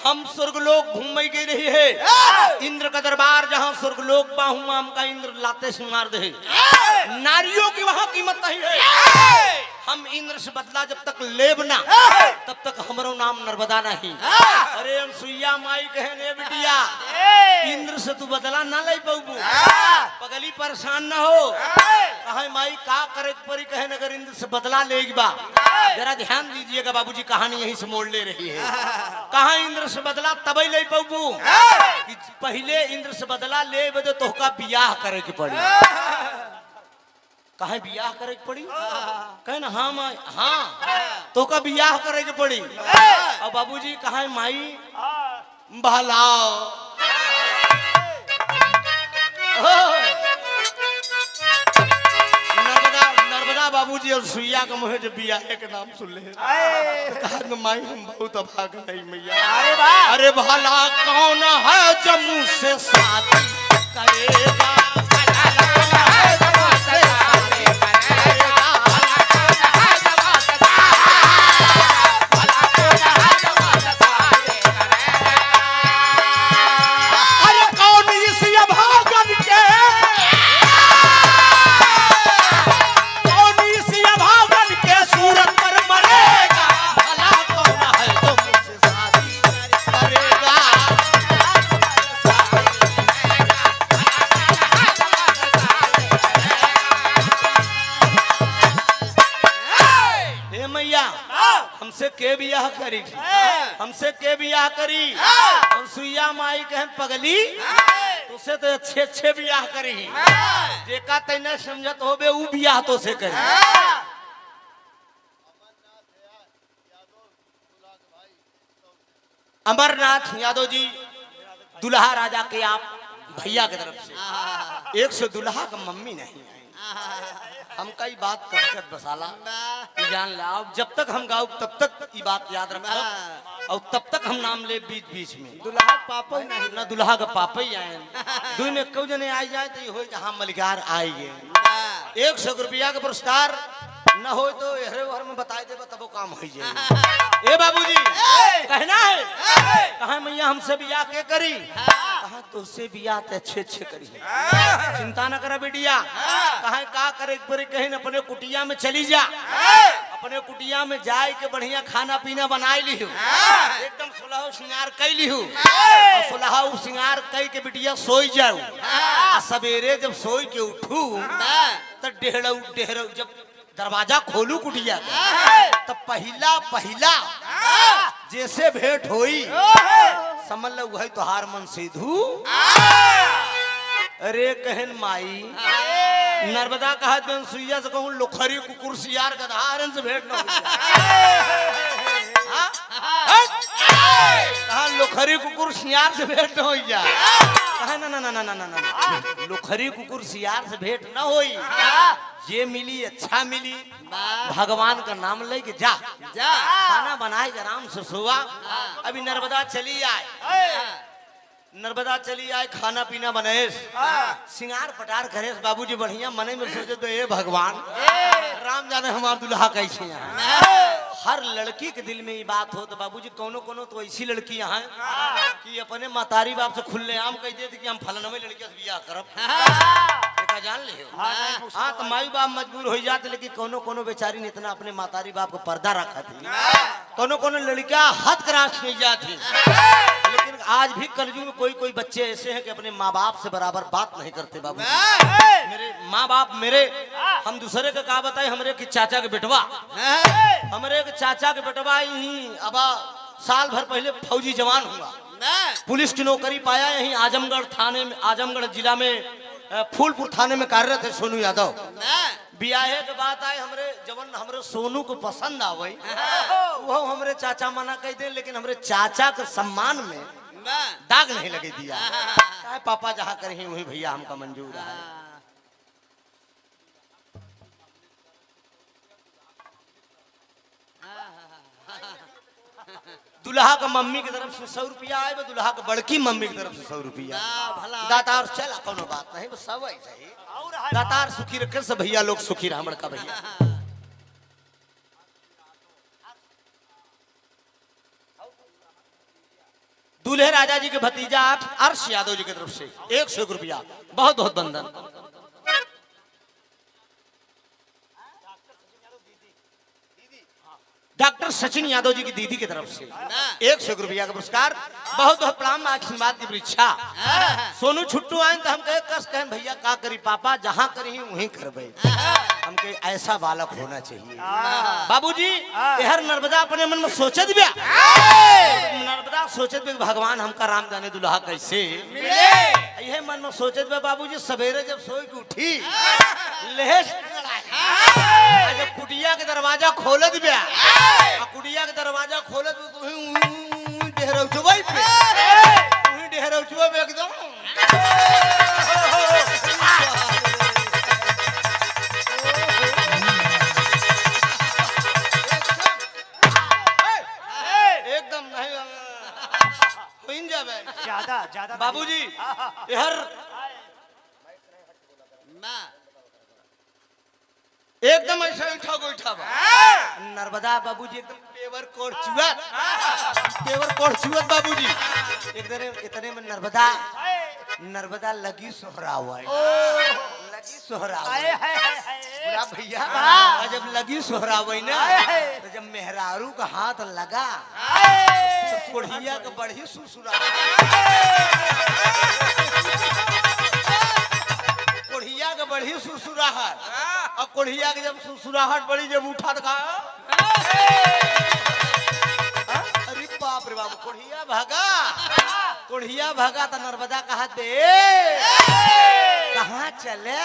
हम स्वर्गलोक घूम गई रही है इंद्र का दरबार जहाँ स्वर्गलोक बाहू आम का इंद्र लाते से मार दे नारियों की वहाँ कीमत नहीं है हम इंद्र से बदला जब तक लेब ना तब तक हमारो नाम नर्मदा नहीं। अरे अनसुईया माई कहने बिटिया इंद्र से तू बदला ना ले बबू पगली परेशान ना हो कहे माई का करे परी कहे अगर इंद्र से बदला लेगी बा जरा ध्यान दीजिएगा बाबूजी कहानी यहीं से मोड़ ले रही है। कहा इंद्र से बदला तबई ले बबू कि पहले इंद्र से बदला ले बदे तो का बियाह करे के पड़ी कहे बियाह करे के पड़ी कहे ना हाँ माई हाँ तो का बियाह करे के पड़ी और बाबूजी कहे माई भलाओ नर्मदा बाबूजी और सुइया का मुझे जब बियाह के नाम सुन ले कहा माई हम बहुत अभाग नहीं मैया अरे भला कौन है जम्मू से शादी करेगा हमसे के बियाह करी हमसे के बियाह करी और सुइया माई कहे पगली तुसे तो अच्छे अच्छे बियाह करी जेका तैने समझत होबे उ बियाह तो से करी। अमरनाथ यादव जी दुल्हा राजा के आप भैया की तरफ से 100 दुल्हा का मम्मी नहीं आई हम कई बात कसकत बसाला जान ला जब तक हम गाओ तब तक ये बात याद रखब और तब तक हम नाम ले बीच बीच में दुल्हा पापा ही नहीं ना दुल्हा का पापा ही आए दुई में क्यों जने आ जाए तो हो जहाँ मलिकार आई गए 100 रुपया का पुरस्कार न हो तो हरे भर में बताए दे तब वो काम हो जाए। ए बाबूजी कहना है कहा मैया हमसे बियाह के करी कहा तुझसे बियाह ते अच्छे अच्छे करी चिंता न कर बेटिया कहा का करे एक बार कहीं अपने कुटिया में चली जा अपने कुटिया में जाए के बढ़िया खाना पीना बनाई ली एकदम सुलह श्रृंगार कई ली सुलह श्रृंगार कई के बिटिया सोई जाऊ सवेरे जब सोई के उठू तो डेहरऊ जब दरवाजा खोलू कुटिया तो पहला पहला जैसे भेंट होई समझ लो वही तोहार मन सीधू अरे कहन माई नर्मदा कहा जन सुइया से कहूं लोखरी कुकुर सियार गधारन से भेंट न कहा लोखरी कुकुर सियार से भेंट न हो जा कहा ना ना ना ना ना ना ना लोखरी कुकुर सियार से भेंट न होई ये मिली अच्छा मिली भगवान का नाम ले के जा खाना बनाए आराम से सोवा अभी नर्मदा चली आए खाना पीना बने सिंगार पटार करे बाबूजी बढ़िया मने में सोचे तो ये भगवान राम जाने हमार दुल्हा कैसे हैं हर लड़की के दिल में ये बात हो तो बाबूजी कोनो कोनो तो ऐसी लड़कियां हैं कि अपने मातारी बाप से खुले आम कह देते कि हम फलनवे लड़कियों से बियाह करब जान ले हाँ तो माई बाप मजबूर हो जाते लेकिन कोनो कोनो बेचारी ने इतना अपने मातारी बाप को पर्दा रखा थी कोनो कोनो लड़कियां हद क्रास नहीं जाती लेकिन आज भी कलयुग में कोई कोई बच्चे ऐसे हैं कि अपने माँ बाप से बराबर बात नहीं करते बाबू मेरे माँ बाप मेरे हम दूसरे का कहा बताए हमरे की चाचा के बेटवा हमरे के चाचा के बेटवा यही अब साल भर पहले फौजी जवान हुआ पुलिस की नौकरी पाया यही आजमगढ़ थाने में आजमगढ़ जिला में फूलपुर थाने में कार्यरत है सोनू यादव बियाहे के बाद आए हमरे जवन हमरे सोनू को पसंद आवे वो हमरे चाचा मना कह दे लेकिन हमरे चाचा के सम्मान में दाग नहीं लगे दिया पापा जहाँ करे वही भैया हमका मंजूर है दुल्हा का मम्मी की तरफ से 100 रुपया आए दुल्हा का बड़की मम्मी की तरफ से 100 रुपया दातार चल कोनो बात नहीं सब ऐसा ही दातार सुखी रखे सब भैया लोग सुखी रहा बड़का भैया दूल्हे राजा जी के भतीजा अर्श यादव जी की तरफ से 100 रुपया बहुत बहुत बंधन डॉक्टर सचिन यादव जी की दीदी की तरफ से 100 रुपया का पुरस्कार बहुत बहुत प्रणाम आशीर्वाद की परीक्षा सोनू छुट्टू आए तो हम कहे कस कहें भैया का करी पापा जहाँ करी वहीं करबे हमके ऐसा बालक होना चाहिए बाबूजी यार नर्मदा अपने मन में सोचत बिया नर्मदा सोचत बे भगवान हमका राम जाने दुल्हा कैसे यह मन में सोचत बे बाबूजी सवेरे जब सोई के उठी लेहेश जब कुटिया के दरवाजा खोलत बिया कुटिया के दरवाजा खोलत डेहरौचबई पे डेहरौचबई पे एकदम एकदम नहीं ज्यादा ज्यादा बाबूजी यार एकदम ऐसा उठा गोइठा नर्मदा बाबूजी एकदम पेवर कोट चुअत बाबूजी एकदम इतने में नर्मदा लगी सोहरा हुआ लगी सोहरा हुआ भैया जब लगी सोहरा हुई ना तो जब मेहरारू का हाथ लगा तो कोढ़िया का बढ़ी सुसुरा कोढ़िया का बढ़ी सुसुराहट और कोढ़िया के जब सुसुराहट बड़ी जब उठा तो अरे बाप रे बाप कोढ़िया भागा तो नर्मदा कहा दे कहाँ चले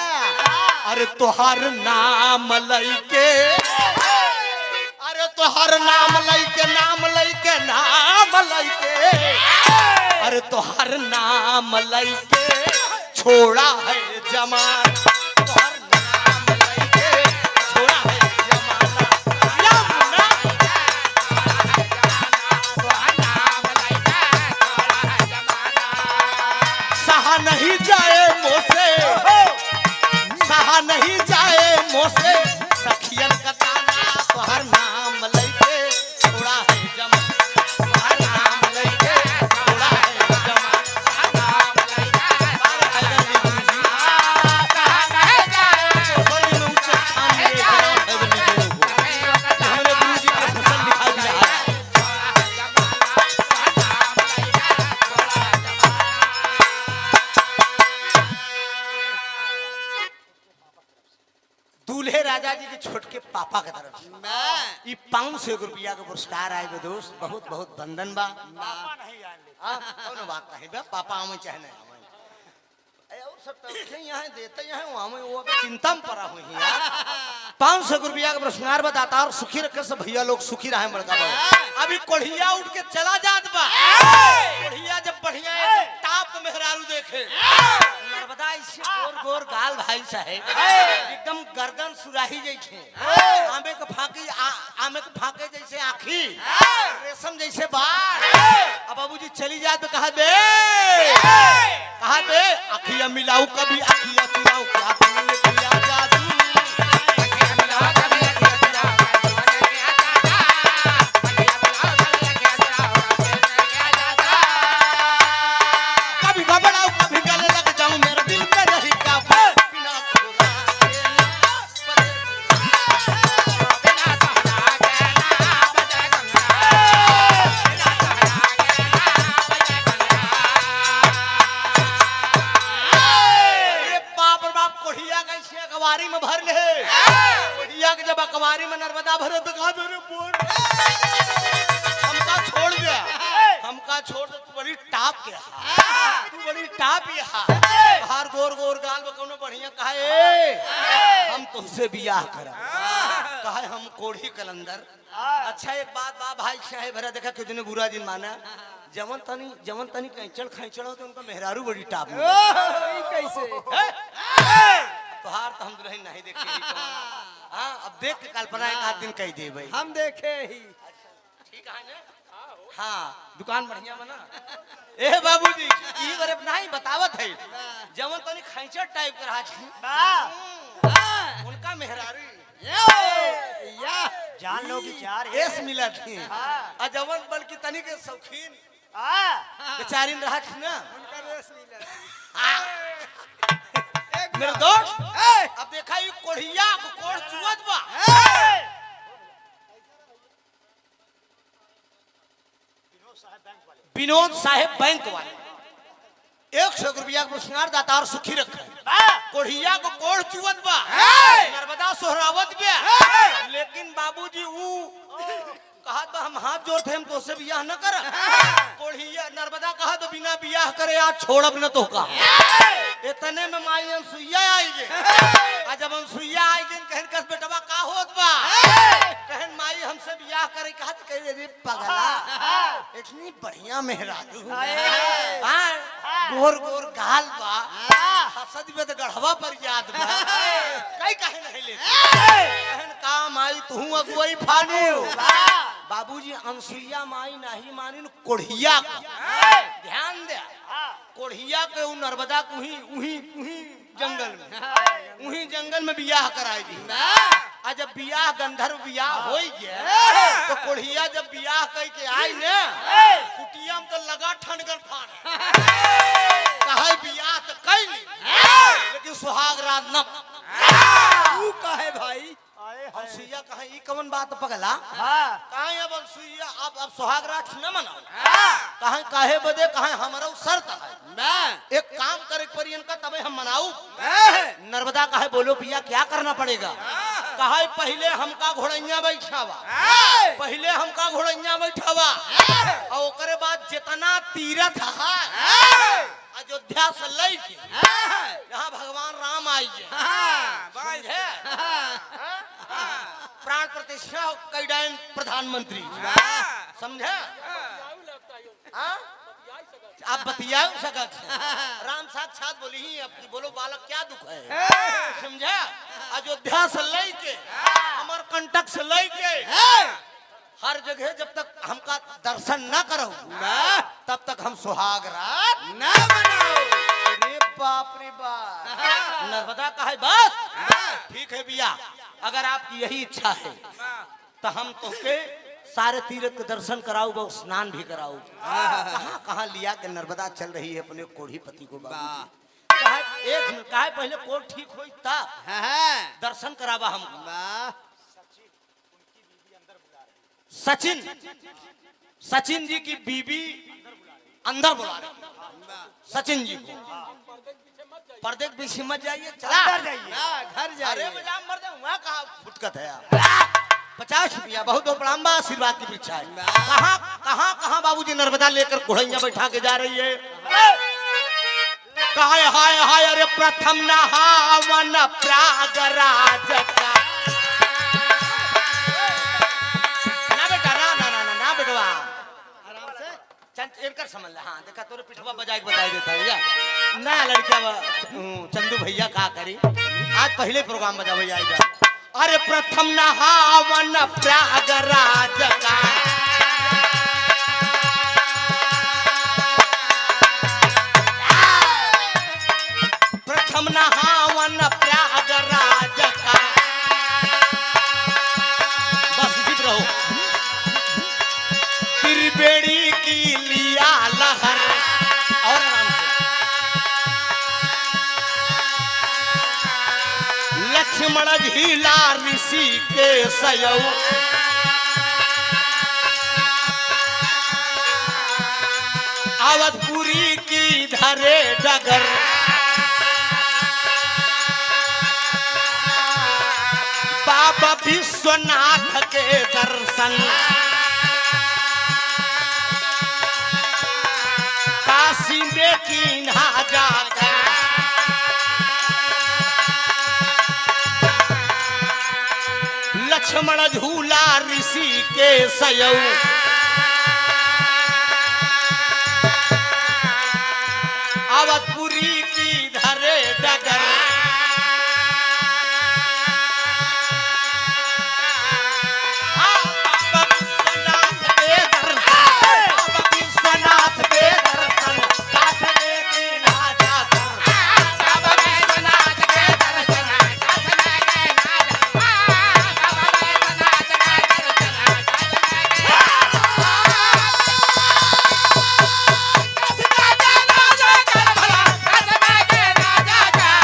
अरे तोहर नाम लइके अरे तोहर नाम लइके अरे तोहर नाम लइके छोड़ा है जमान तोहर नाम लइके छोड़ा है सहा नहीं जाए मोसे सखियन का ताना तोहर नाम लइके छोड़ा है जमान तोहर नाम लइके छोड़ा है जमान पापा के तरफ से वाह ई 500 रुपया के पुरस्कार आए गए दोस्त, बहुत बहुत बंधन बा। पापा नहीं जान ले। हाँ कौन बात नहीं बा, पापा हमें चाहे नहीं हमें और सब तो यहाँ देते यहाँ वहाँ में वो चिंता में पड़ा हुई है यार। 500 रुपया का पुरस्कार बताता और सुखी रखे सब भैया लोग सुखी रहे बड़का बड़ा। अभी कोढ़िया उठ के चला जात बा, कोढ़िया जब बढ़िया टाप में मेहरारू देखे नर्मदा इससे गोर गोर गाल भाई साहेब एकदम गर्दन सुराही जैसे आमे के फाकी आमे के फाके जैसे आँखी रेशम जैसे बाल। अब बाबूजी चली जाए तो कहा दे अखिया मिलाऊ कभी अखिया चुराऊ क्या तुमने किया जादू अखियां मिलाओ कभी अखियां चुराओ तुमने किया जाता। अखियां मिलाओ कभी अखियां चुराओ तुमने किया जाता। कभी घबराऊ कभी गले लग जाऊं मेरा दिल पे रही का बिना बिना सहना के ना बजे गंगा, बिना सहना के ना बजे अरे बाप रे बाप कोढ़िया कैसे अखबारी में भर ले कोढ़िया के जब अखबारी में नर्मदा भरे तो कहा मेरे बोल हमका छोड़ दिया हमका छोड़ दे, तू बड़ी टाप के तू बड़ी टाप हार गोर गोर गाल में कौनो बढ़िया कहा हम तुमसे बियाह करा कहा हम कोढ़ी कलंदर। अच्छा एक बात बा भाई साहेब भरा देखा कितने बुरा दिन माना जवन तनी कैचड़ खैचड़ हो तो उनका मेहरारू बड़ी टाप में ई कैसे तोहार तो हम दुल्हन नहीं देखे ही हाँ अब देख के कल्पना एक आध दिन कह दे भाई हम देखे ही ठीक है ना हाँ दुकान बढ़िया बना ए बाबूजी ई करे नहीं बतावत है जवन तनी खैचड़ टाइप के रहा उनका मेहरारू या जान लो कि चार एस मिला थी और जवन बल्कि तनी के शौकीन बेचारीन रहा थी ना उनका रेस मिला मेरे दोस्त अब देखा ये कोढ़िया को कोढ़ चुवत बा विनोद साहेब बैंक वाले 100 रुपया का पुरस्कार दाता और सुखी रखे कोढ़िया को कोढ़ चुवत बा नर्मदा सोहरावत बे लेकिन बाबूजी कहा तो हम हाथ जोड़ते हम तो से बियाह न कर कोढ़िया नर्मदा कहा तो बिना बियाह करे आज छोड़ब न तो का इतने में माई अनसुईया आई गे आज जब अनसुईया आई गे कहन कस बेटवा का होत बा कहन माई हमसे बियाह करे कहा तो कह रे पगला इतनी बढ़िया मेहरारू हां गोर गोर गाल बा हसद में तो गढ़वा पर याद बा कई कहे नहीं लेते कहन का माई तू अगुई फानू बाबूजी अनसुईया माई नहीं मानी कोढ़िया ध्यान दे कोढ़िया के उ नर्मदा को जंगल में बियाह कराई दी आ जब बियाह गंधर्व बियाह हो गया तो कोढ़िया जब बियाह कह के आई ने कुटिया में तो लगा ठनगन फान कहा बियाह तो कैली लेकिन सुहाग रात न तू काहे भाई अनसुईया कहा ई कवन बात पगला काहे अब अनसुईया अब सुहाग रात न मनाओ कहा काहे बदे कहा हमारा शर्त है एक काम करे परियन का तबे हम मनाऊ नर्मदा कहे बोलो पिया क्या करना पड़ेगा कहा पहले हमका घोड़ैया बैठावा पहले हमका घोड़ैया बैठावा और ओकरे बाद जितना तीरथ है अयोध्या से लेके यहाँ भगवान राम आई है प्राण प्रतिष्ठा कैडाइन प्रधानमंत्री समझे आप बतिया सकत राम साक्षात बोली ही अब की बोलो बालक क्या दुख है समझा अयोध्या से लेके अमरकंटक से लेके हर जगह जब तक हमका दर्शन न करो तब तक हम सुहाग रात ना बनाओ अरे बाप रे बाप नर्मदा का है बस ठीक है भैया अगर आपकी यही इच्छा है तो हम तुमके सारे तीर्थ के दर्शन कराऊ वो स्नान भी कराऊ कहाँ कहाँ लिया के नर्मदा चल रही है अपने कोढ़ीपति को एक मिनट कहा पहले कोढ़ ठीक हो तब दर्शन करावा हमको सचिन जी की बीबी अंदर बुला रहे सचिन जी को पर्दे के पीछे मत जाइए, चला अंदर जाइए। ना घर अरे जाइए। मजाक मर जाऊँ, वहाँ कहाँ फुटकत है आप? 50 रुपया बहुत बड़ा बा, आशीर्वाद की परीक्षा है। कहाँ कहाँ कहाँ बाबूजी नर्मदा लेकर घोड़ैया बैठा के जा रही है। हाय हाय हाय, अरे प्रथम नहावन प्रयागराज का। ना बेटा, ना ना ना ना ना बेटवा, आराम से। चंद इनकर समझ ले। हाँ देखा तोरे पिठवा बजा के बताई देता है या ना लड़किया चंदू भैया का करी, आज पहले प्रोग्राम बजा भैया आएगा। अरे प्रथम नहावन प्रयागराज का, प्रथम नहावन प्रयागराज का। बस चुप रहो। त्रिवेणी की लिया लहर, और आराम से। लक्ष्मण झीला ऋषि के सयौ, अवधपुरी की धरे डगर। बाबा विश्वनाथ के दर्शन, काशी में कीन्हा जाकर। लक्ष्मण झूला ऋषि के सयौ, अवधपुरी की धरे डगर। विश्वनाथ के दर्शन, काशी में कीन्हा जाकर। बाबा विश्वनाथ के दर्शन, काशी में कीन्हा जाकर। बाबा विश्वनाथ के दर्शन, काशी में कीन्हा जाकर। काशी में कीन्हा जाकर।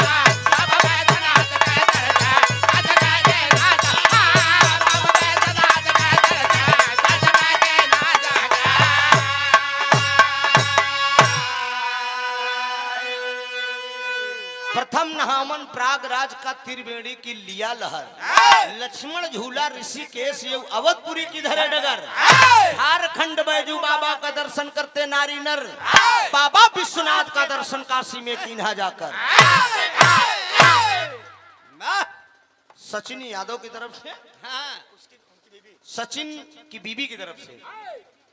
बाबा विश्वनाथ के दर्शन, काशी में कीन्हा जाकर। बाबा विश्वनाथ के दर्शन, काशी में कीन्हा जाकर। प्रथम नहावन प्रयागराज का त्रिवेणी की लिया लहर, लक्ष्मण झूला ऋषिकेश ये अवधपुरी की धरे डगर। झारखंड बैजू बाबा का दर्शन करते नारी नर, बाबा विश्वनाथ का दर्शन काशी में कीन्हा जाकर। वाह। सचिन यादव की तरफ से, हाँ। सचिन की बीबी की तरफ से,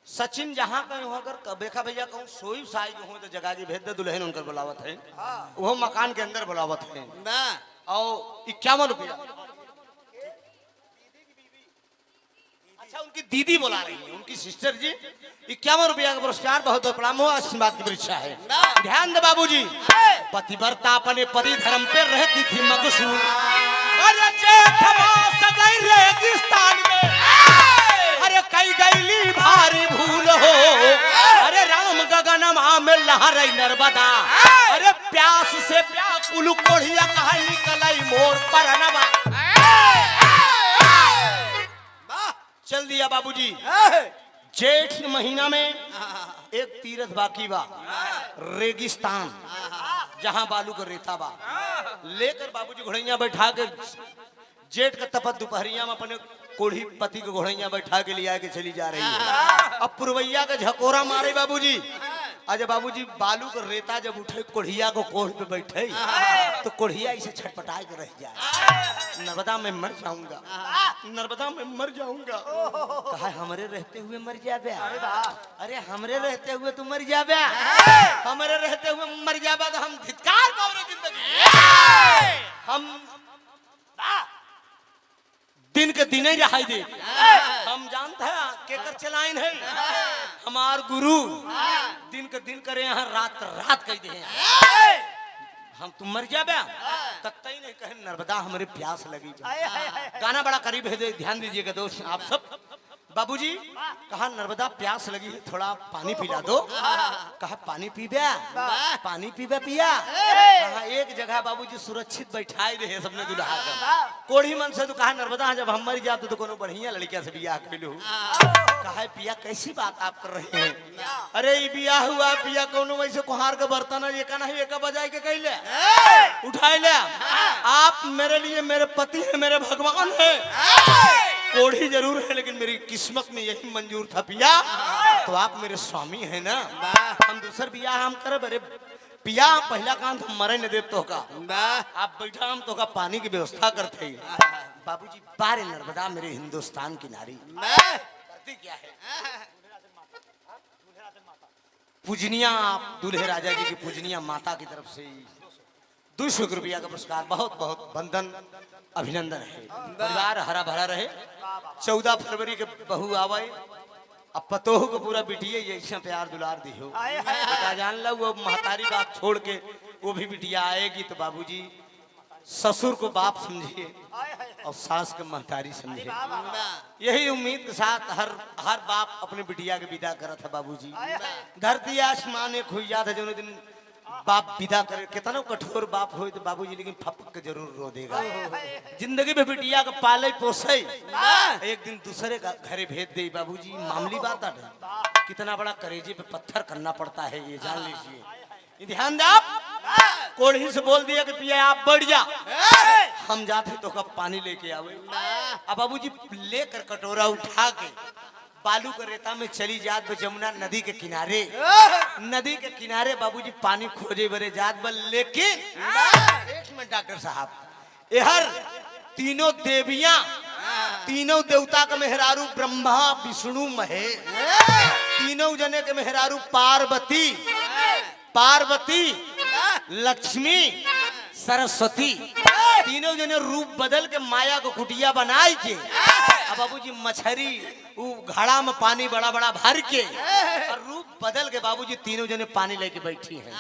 सचिन जहाँ कहीं हो अगर बेखा भैया कहूँ सोई साई जो हो तो जगह की भेज दे, दुल्हन उनकर बुलावत है, वो मकान के अंदर बुलावत है। वाह। और 51 रुपया। अच्छा उनकी दीदी बुला रही है, उनकी सिस्टर जी। 51 रुपया का पुरस्कार, बहुत बड़ा मोह आशीर्वाद की परीक्षा है। ध्यान दे बाबूजी, पतिव्रता अपने पति धर्म पे रहती थी मगसूर। अरे जेठ मास गई रेगिस्तान में, अरे कई गईली भारी भूल हो। अरे राम गगनमा में लहरई नर्मदा, अरे प्यास से व्याकुल कोढ़िया कहा निकलई मोर परनवा। वाह। चल दिया बाबूजी। हाँ। जेठ महीना में एक तीरथ बाकी बा, रेगिस्तान, जहां बालू का रेता बा। लेकर बाबूजी घोड़ैया बैठा के जेठ का तपत दोपहरिया में अपने कोढ़ी पति को घोड़ैया बैठा के लिया के चली जा रही है। अब पुरवैया का झकोरा मारे बाबूजी। आज बाबूजी बालू का रेता जब उठे कोढ़िया को कोढ़ पे बैठे तो कोढ़िया इसे छटपटाए के रह जाए। नर्मदा में मर जाऊंगा, नर्मदा में मर जाऊंगा। कहा हमरे रहते हुए मर जाबे। अरे हमरे रहते हुए तू मर जाबे, हमरे रहते हुए मर जाबे तो हम धिक्कार पावरे जिंदगी। हम दिन के दिन ही रहाई दे। हम जानते हैं केकर चलाइन है, हमार गुरु दिन के दिन करे यहाँ रात रात कह दे। हम तुम मर जाबे तब तक नहीं कहे नर्मदा हमारे प्यास लगी। गाना बड़ा करीब है, ध्यान दीजिएगा दोस्त आप सब। बाबूजी कहा नर्मदा प्यास लगी है, थोड़ा पानी पिला दो। कहा पानी पीबे, पानी पीबे पिया। कहा एक जगह बाबूजी सुरक्षित बैठाए रहे सबने दुल्हा का कोढ़ी मन से। तो कहा नर्मदा जब हम मर जाते तो कोनो बढ़िया लड़किया से बियाह कर लो। कहा पिया कैसी बात आप कर रहे हैं? अरे ये बियाह हुआ पिया कोनो वैसे कुहार के बर्तन है, एक नहीं एक बजाय के कैले उठाए ले। आप मेरे लिए मेरे पति है, मेरे भगवान है। कोढ़ी जरूर है लेकिन मेरी किस्मत में यही मंजूर था पिया, तो आप मेरे स्वामी है ना। हम दूसर बियाह हम करब। अरे पिया पहला काम हम मरे न देव तो का, आप बैठा हम तो का पानी की व्यवस्था करते। बाबूजी बारे नर्मदा मेरे हिंदुस्तान की नारी करती क्या है? पूजनिया आप दूल्हे राजा जी की पूजनिया माता की तरफ से 200 रुपया का पुरस्कार, बहुत बहुत वंदन अभिनंदन है। परिवार हरा भरा रहे। 14 फरवरी के बहू आवे, अब पतोह को पूरा बिटिया ऐसा प्यार दुलार दियो। बेटा जान लो वो महतारी बाप छोड़ के वो भी बिटिया आएगी तो बाबूजी ससुर को बाप समझिए और सास को महतारी समझिए। यही उम्मीद के साथ हर बाप अपने बिटिया के विदा करत है बाबूजी। धरती आसमान एक हुई जात है जो दिन बाप विदा करे। कितना कठोर बाप हो तो बाबूजी लेकिन फपक के जरूर रो देगा। जिंदगी में बिटिया का पाले पोसे एक दिन दूसरे का घरे भेज दे बाबूजी, मामूली बात है। कितना बड़ा करेजे पे पत्थर करना पड़ता है ये जान लीजिए। ध्यान दे आप कोढ़ी से बोल दिया कि पिया आप बढ़ जा, हम जाते तो कब पानी लेके आवे। अब बाबूजी लेकर कटोरा उठा के बालू के रेता में चली जात बे जमुना नदी के किनारे। नदी के किनारे बाबूजी पानी खोजे बरे जात बल। लेकिन एक मिनट डॉक्टर साहब, यहर तीनों देवियां तीनों देवता का मेहरारू ब्रह्मा विष्णु महेश, तीनों जने के मेहरारू पार्वती लक्ष्मी सरस्वती, तीनों जने रूप बदल के माया को कुटिया बनाई के अब बाबूजी मछरी घड़ा में पानी बड़ा बड़ा भर के और रूप बदल के बाबूजी तीनों जने पानी लेके बैठी हैं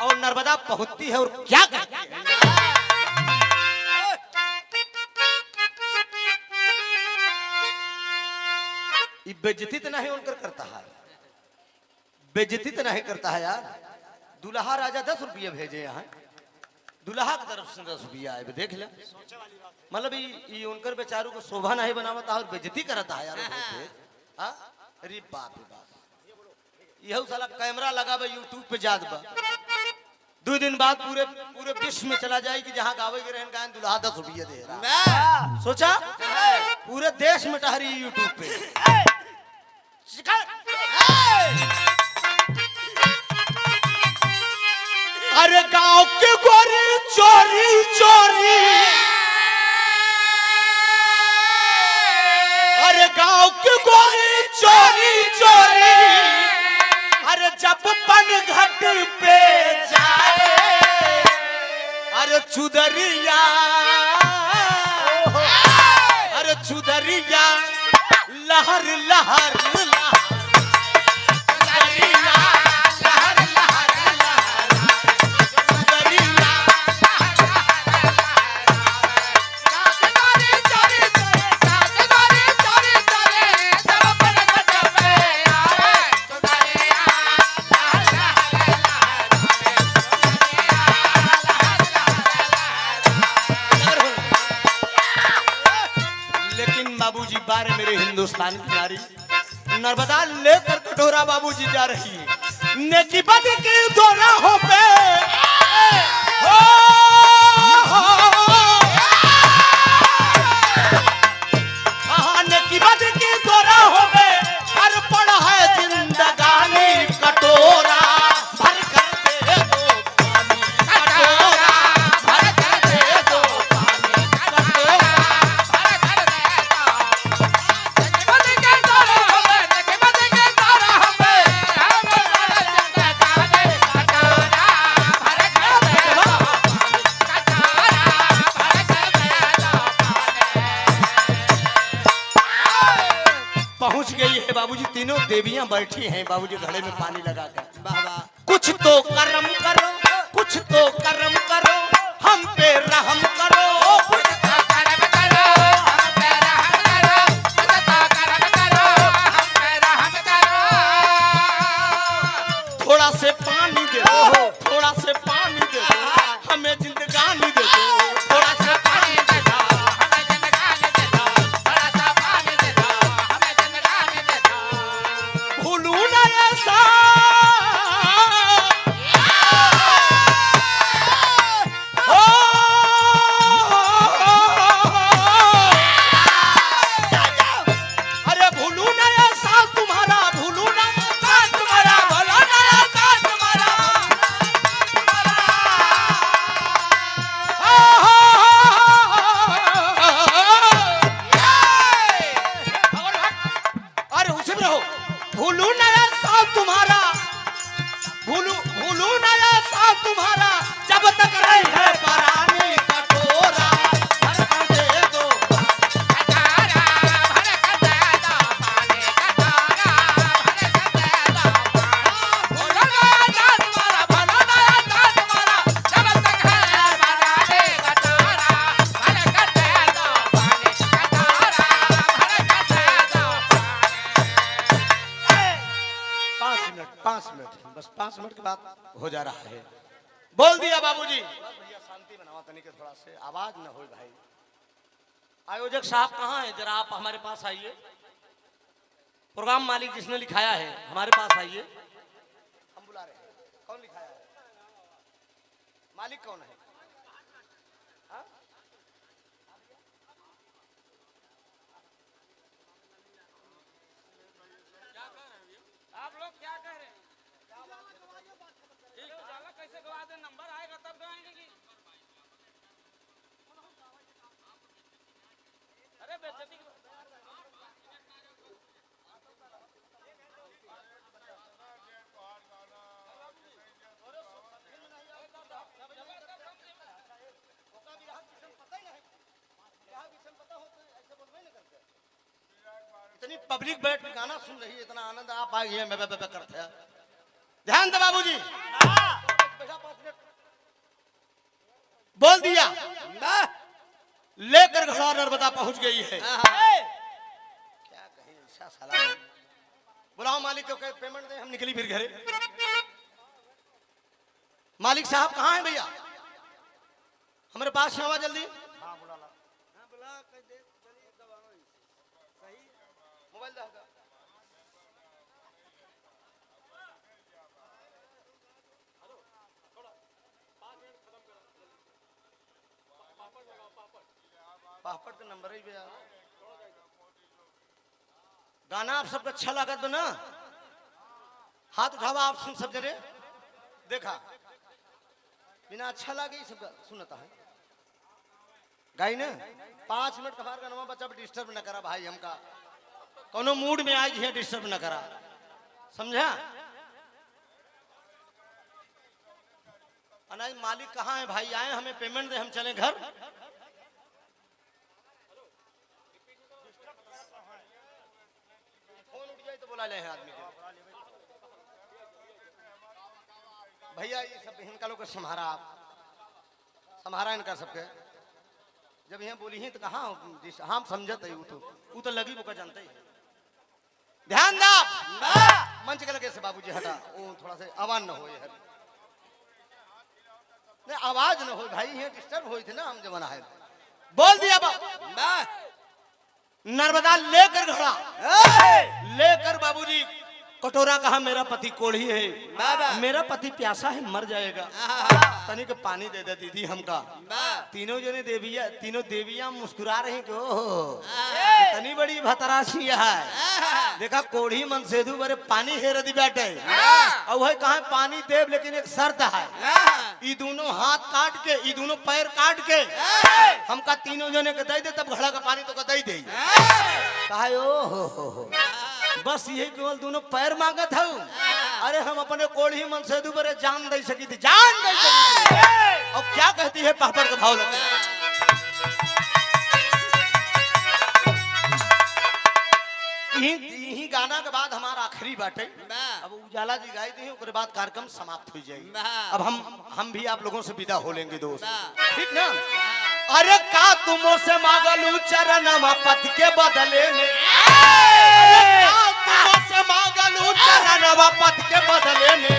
और नर्मदा पहुंचती है और क्या करती है? बेइज्जती तो नहीं उनकर करता है, बेइज्जती तो नहीं करता है यार। दुल्हा राजा 10 रुपये भेजे यहाँ, दुल्हा की तरफ से 10 रुपया आए, देख ले। मतलब ये उनकर बेचारू को शोभा नहीं बनावता और बेइज्जती करता है यार। अरे बाप रे बाप, यह साला कैमरा लगा बा यूट्यूब पे जात बा, 2 दिन बाद पूरे विश्व में चला जाएगी जहाँ गावे के रहन गायन दुल्हा 10 रुपये दे रहा। सोचा पूरे देश में टहरी यूट्यूब पे। अरे गांव के गोरी चोरी चोरी, अरे गांव के गोरी चोरी चोरी, अरे जब पन घट पे जाए अरे चुदरिया, अरे चुदरिया लहर लहर मेरे हिंदुस्तान की नारी नर्मदा लेकर कटोरा बाबूजी जा रही है। नेकी बदी की दोरा हो पे नेकी बदी की दोरा हो पे हर पड़ा है जिंदगानी कटोरा भर कर दे दो पानी, कटोरा भर कर दे दो पानी, कटोरा पहुंच गई है बाबूजी। तीनों देवियां बैठी हैं बाबूजी घड़े में पानी लगा कर। बाबा कुछ तो कर्म करो, कुछ तो कर्म करो, हम पे रहम करो, कुछ तो कर्म करो, हम पे रहम करो, कुछ तो कर्म करो, भूलू ना ऐसा हो अरे भूलू ना ऐसा तुम्हारा भूलू ना ऐसा तुम्हारा भूलू ना ऐसा तुम्हारा अरे उसी में रहो भूलू नया साल तुम्हारा भूलू नया साल तुम्हारा जब तक रही है परानी कटोरा हर दे दो कटारा भर कटा दो पानी कटारा भर कटा दो पानी भूलो ना जात तुम्हारा भूलो ना जात तुम्हारा जब तक है बनाने कटारा भर कटा दो पानी कटारा भर कटा दो पानी 5 मिनट बस 5 मिनट के बाद हो जा रहा है बोल दिया बाबूजी भैया शांति बनावा तनी के थोड़ा से आवाज न हो भाई आयोजक साहब कहाँ है जरा आप हमारे पास आइए प्रोग्राम मालिक जिसने लिखाया है हमारे पास आइए हम बुला रहे हैं कौन लिखाया है मालिक कौन है हाँ? आप लोग क्या कह रहे हैं ठीक उजाला कैसे गवा दे नंबर आएगा तब गवाएंगे कि अरे बेइज्जती इतनी पब्लिक बैठ के गाना सुन रही है इतना आनंद आप आ गए मैं करते हैं ध्यान दे बाबूजी बोल दिया लेकर घड़ा नर्मदा पहुंच गई है क्या कहें ऐसा साला बुलाओ मालिक को पेमेंट दे हम निकली फिर घरे मालिक साहब कहाँ हैं भैया हमारे पास आवा जल्दी मोबाइल दे पापड़ का नंबर ही भैया गाना आप सबको अच्छा लगा तो ना हाथ उठावा आप सुन सब जरे देखा बिना अच्छा लगे सबका सुनता है गाई ना 5 मिनट कबार का नवा बच्चा डिस्टर्ब न करा भाई हमका कोनो मूड में आज है डिस्टर्ब न करा समझा अनाज मालिक कहाँ है भाई आए हमें पेमेंट दे हम चले घर फोन उठ जाए तो बुला ले आदमी को भैया ये सब इनका लोग संभारा इनका सबके जब यहाँ बोली ही तो कहाँ हम समझते वो तो लगी वो जानते ही ध्यान दा मंच के लगे से बाबूजी हटा वो थोड़ा सा आवाज न हो नहीं आवाज न हो भाई ये डिस्टर्ब हुई थी ना हम जमाना है बोल दिया नर्मदा लेकर घड़ा लेकर बाबूजी कटोरा कहा मेरा पति कोढ़ी है मेरा पति प्यासा है मर जाएगा तनिक पानी दे दे दीदी हमका तीनों जने तीनों देवियां मुस्कुरा रही कि ओहो इतनी बड़ी भतराशी है देखा कोढ़ी मन सेधु बरे पानी हेर दी बैठे और वही कहा पानी देव लेकिन एक शर्त है ये दोनों हाथ काट के ये दोनों पैर काट के हमका तीनों जने के दे दे तब घड़ा का पानी तो का दे दे कहा ओ हो बस यही केवल दोनों पैर मांगत हूँ अरे हम अपने कोढ़ी मन से दुबरे जान दे सकी थी जान दे सकी थी और क्या कहती है पापड़ का भाव लगे यही गाना के बाद हमारा आखिरी बाटे अब उजाला जी गाई दी उसके बाद कार्यक्रम समाप्त हो जाएगी अब हम भी आप लोगों से विदा हो लेंगे दोस्त ठीक ना अरे का तुमो से मांगलू चरण पत के बदले में से मांगलू चरण पत के बदले में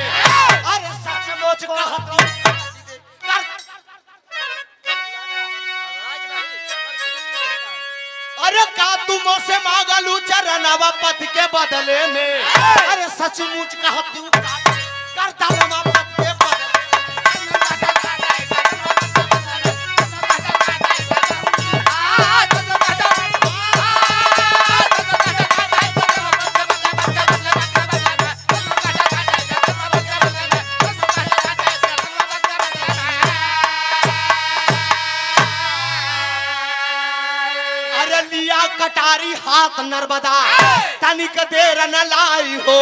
अरे सचमुच कहती अरे का तुमो से मांगलू चरण रनावा पति के बदले में। अरे सचमुच कहती हूँ करता रनावा पति के बदले। कटारी हाथ नर्मदा तनिक देर न लाई हो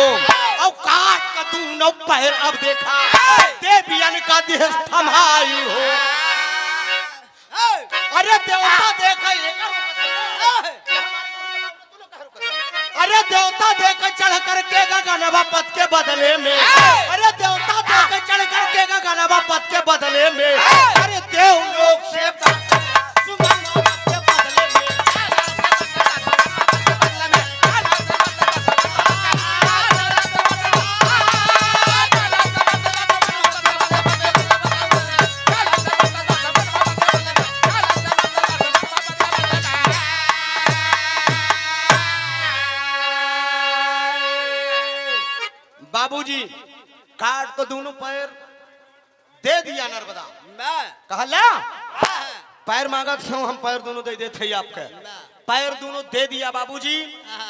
और काट का दूनो पैर अब देखा देवियन का देह थमाई हो। अरे देवता देखा अरे देवता देख चढ़ करके गगनवा पद के बदले में। अरे देवता देख चढ़ करके गगनवा पद के बदले में। अरे देव लोग से बाबूजी काट तो दोनों पैर दे दिया नर्मदा। कहला पैर मांगा क्यों हम पैर दोनों दे देते आपके। पैर दोनों दे दिया बाबूजी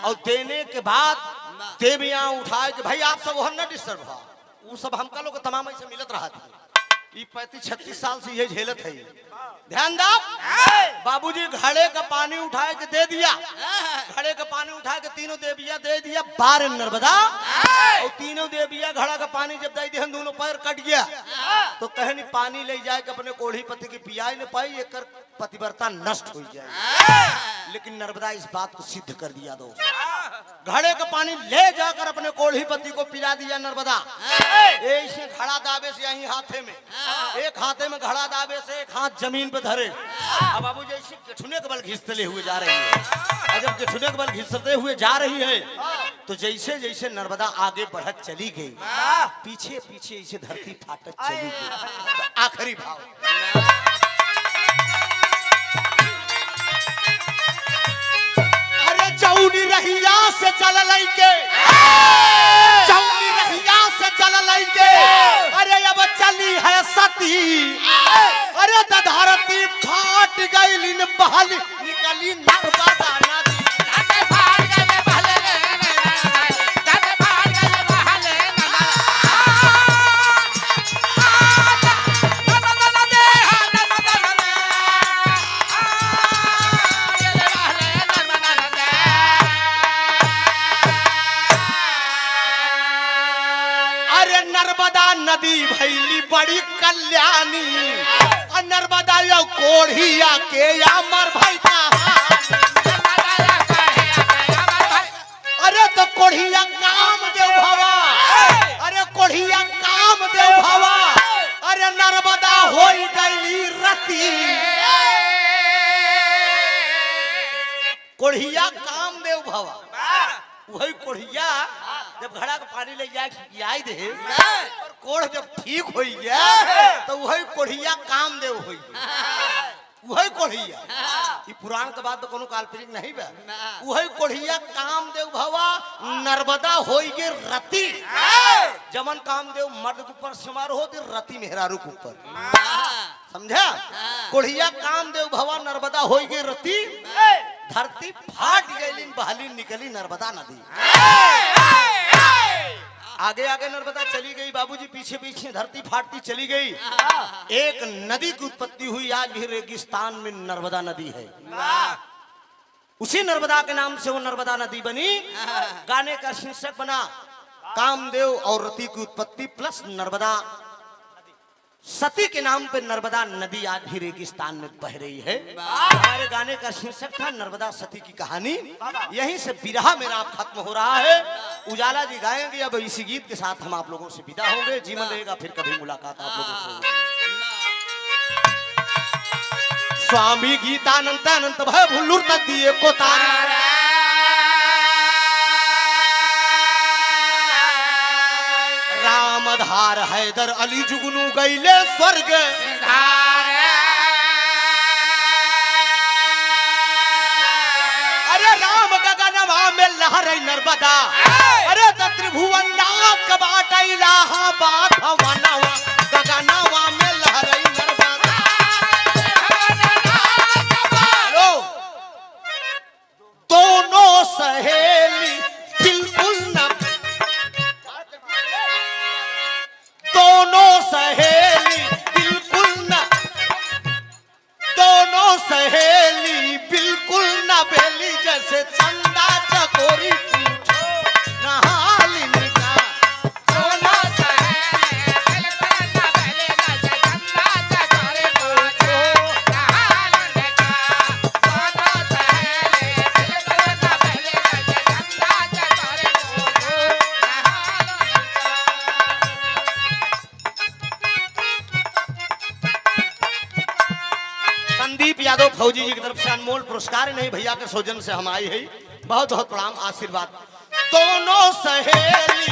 और देने के बाद देवियां उठाए कि भाई आप सब न डिस्टर्ब हुआ। वो सब हमका लोग तमाम ऐसे मिलत रहा था। ये 35-36 साल से ये झेलत है। ध्यान दो बाबूजी घड़े का पानी उठाए के दे दिया। घड़े का पानी उठा के तीनों देविया दे दिया बार नर्मदा। और तीनों देविया घड़ा का पानी जब दे दिया दोनों पैर कट गया तो कहनी पानी ले जाए के अपने कोढ़ी पति की पियाई न पाई एक पतिव्रता नष्ट हो जाए। लेकिन नर्मदा इस बात को सिद्ध कर दिया दोस्त। घड़े का पानी ले जाकर अपने कोढ़ी पति को पिला दिया नर्मदा। ऐसे घड़ा दावे से यही हाथे में एक हाथे में घड़ा दावे से एक हाथ जमीन पे धरे। अब बाबू जैसे गेठुने के बल घिसते हुए जा रही है। और जब गेठुने के बल घिसते हुए जा रही है तो जैसे जैसे नर्मदा आगे बढ़त चली गई पीछे पीछे इसे धरती फाटत चली गई। तो आखिरी भाव अरे चौनी रहिया से चल लइके चौनी रहिया से चल लइके। अरे अब चली है सती। अरे धरती फाट गई बहल निकली नर्मदा नदी। नर्मदा नदी भैली बड़ी कल्याणी। नर्मदा यो कोढ़िया के अमर भाई का। अरे तो कोढ़िया काम देव भवा। अरे कोढ़िया काम देव भवा। अरे नर्मदा होई गई रती। कोढ़िया काम देव भवा वही कोढ़िया जब घड़ा का पानी ले जाए दे और कोढ़ जब ठीक हो गया तो वही कोढ़िया काम देव हो वही कोढ़िया। ये पुराण के बाद तो कोनो काल्पनिक नहीं बा। वही कोढ़िया काम देव भवा नर्मदा होई गे रति। जमन काम देव मर्द के ऊपर समारोह होती रति मेहरारू के ऊपर समझा। कोढ़िया काम देव भवा नर्मदा होई गे रति। धरती फाट गई बहली निकली नर्मदा नदी। आगे आगे नर्मदा चली गई बाबूजी पीछे पीछे धरती फाटती चली गई। एक नदी की उत्पत्ति हुई आज भी रेगिस्तान में नर्मदा नदी है। उसी नर्मदा के नाम से वो नर्मदा नदी बनी। गाने का शीर्षक बना कामदेव और रति की उत्पत्ति प्लस नर्मदा। सती के नाम पे नर्मदा नदी आज भी रेगिस्तान में बह रही है। हमारे गाने का शीर्षक था नर्मदा सती की कहानी। यहीं से विरहा मेरा आप खत्म हो रहा है। उजाला जी गाएंगे। अब इसी गीत के साथ हम आप लोगों से विदा होंगे। जीवन रहेगा फिर कभी मुलाकात आप लोगों से। स्वामी गीतानंद अनंत भय भुल्लुर तक दिए को तारा। रामधार हैदर अली जुगनू गईले स्वर्ग। अरे राम गगनवा में में लहर नर्मदा अरे त त्रिभुवन नाक बाट इलाहाबाद भवनवा गगनवा में लहर नर्मदा लो दोनों सहेली बिल्कुल न दोनों सहेली बिल्कुल न दोनों सहेली बिल्कुल न बेली जैसे चंदा चकोरी पूछो नहालिनी का दोनों सहेली बिल्कुल न बेली जैसे चंदा चकोरी पूछो नहालिनी का दोनों सहेली बिल्कुल न बेली जैसे चंदा चकोरी पूछो संदीप यादव फौजी जी की तरफ से अनमोल पुरस्कार नहीं भैया के सौजन से हम आई है बहुत बहुत प्रणाम आशीर्वाद दोनों सहेली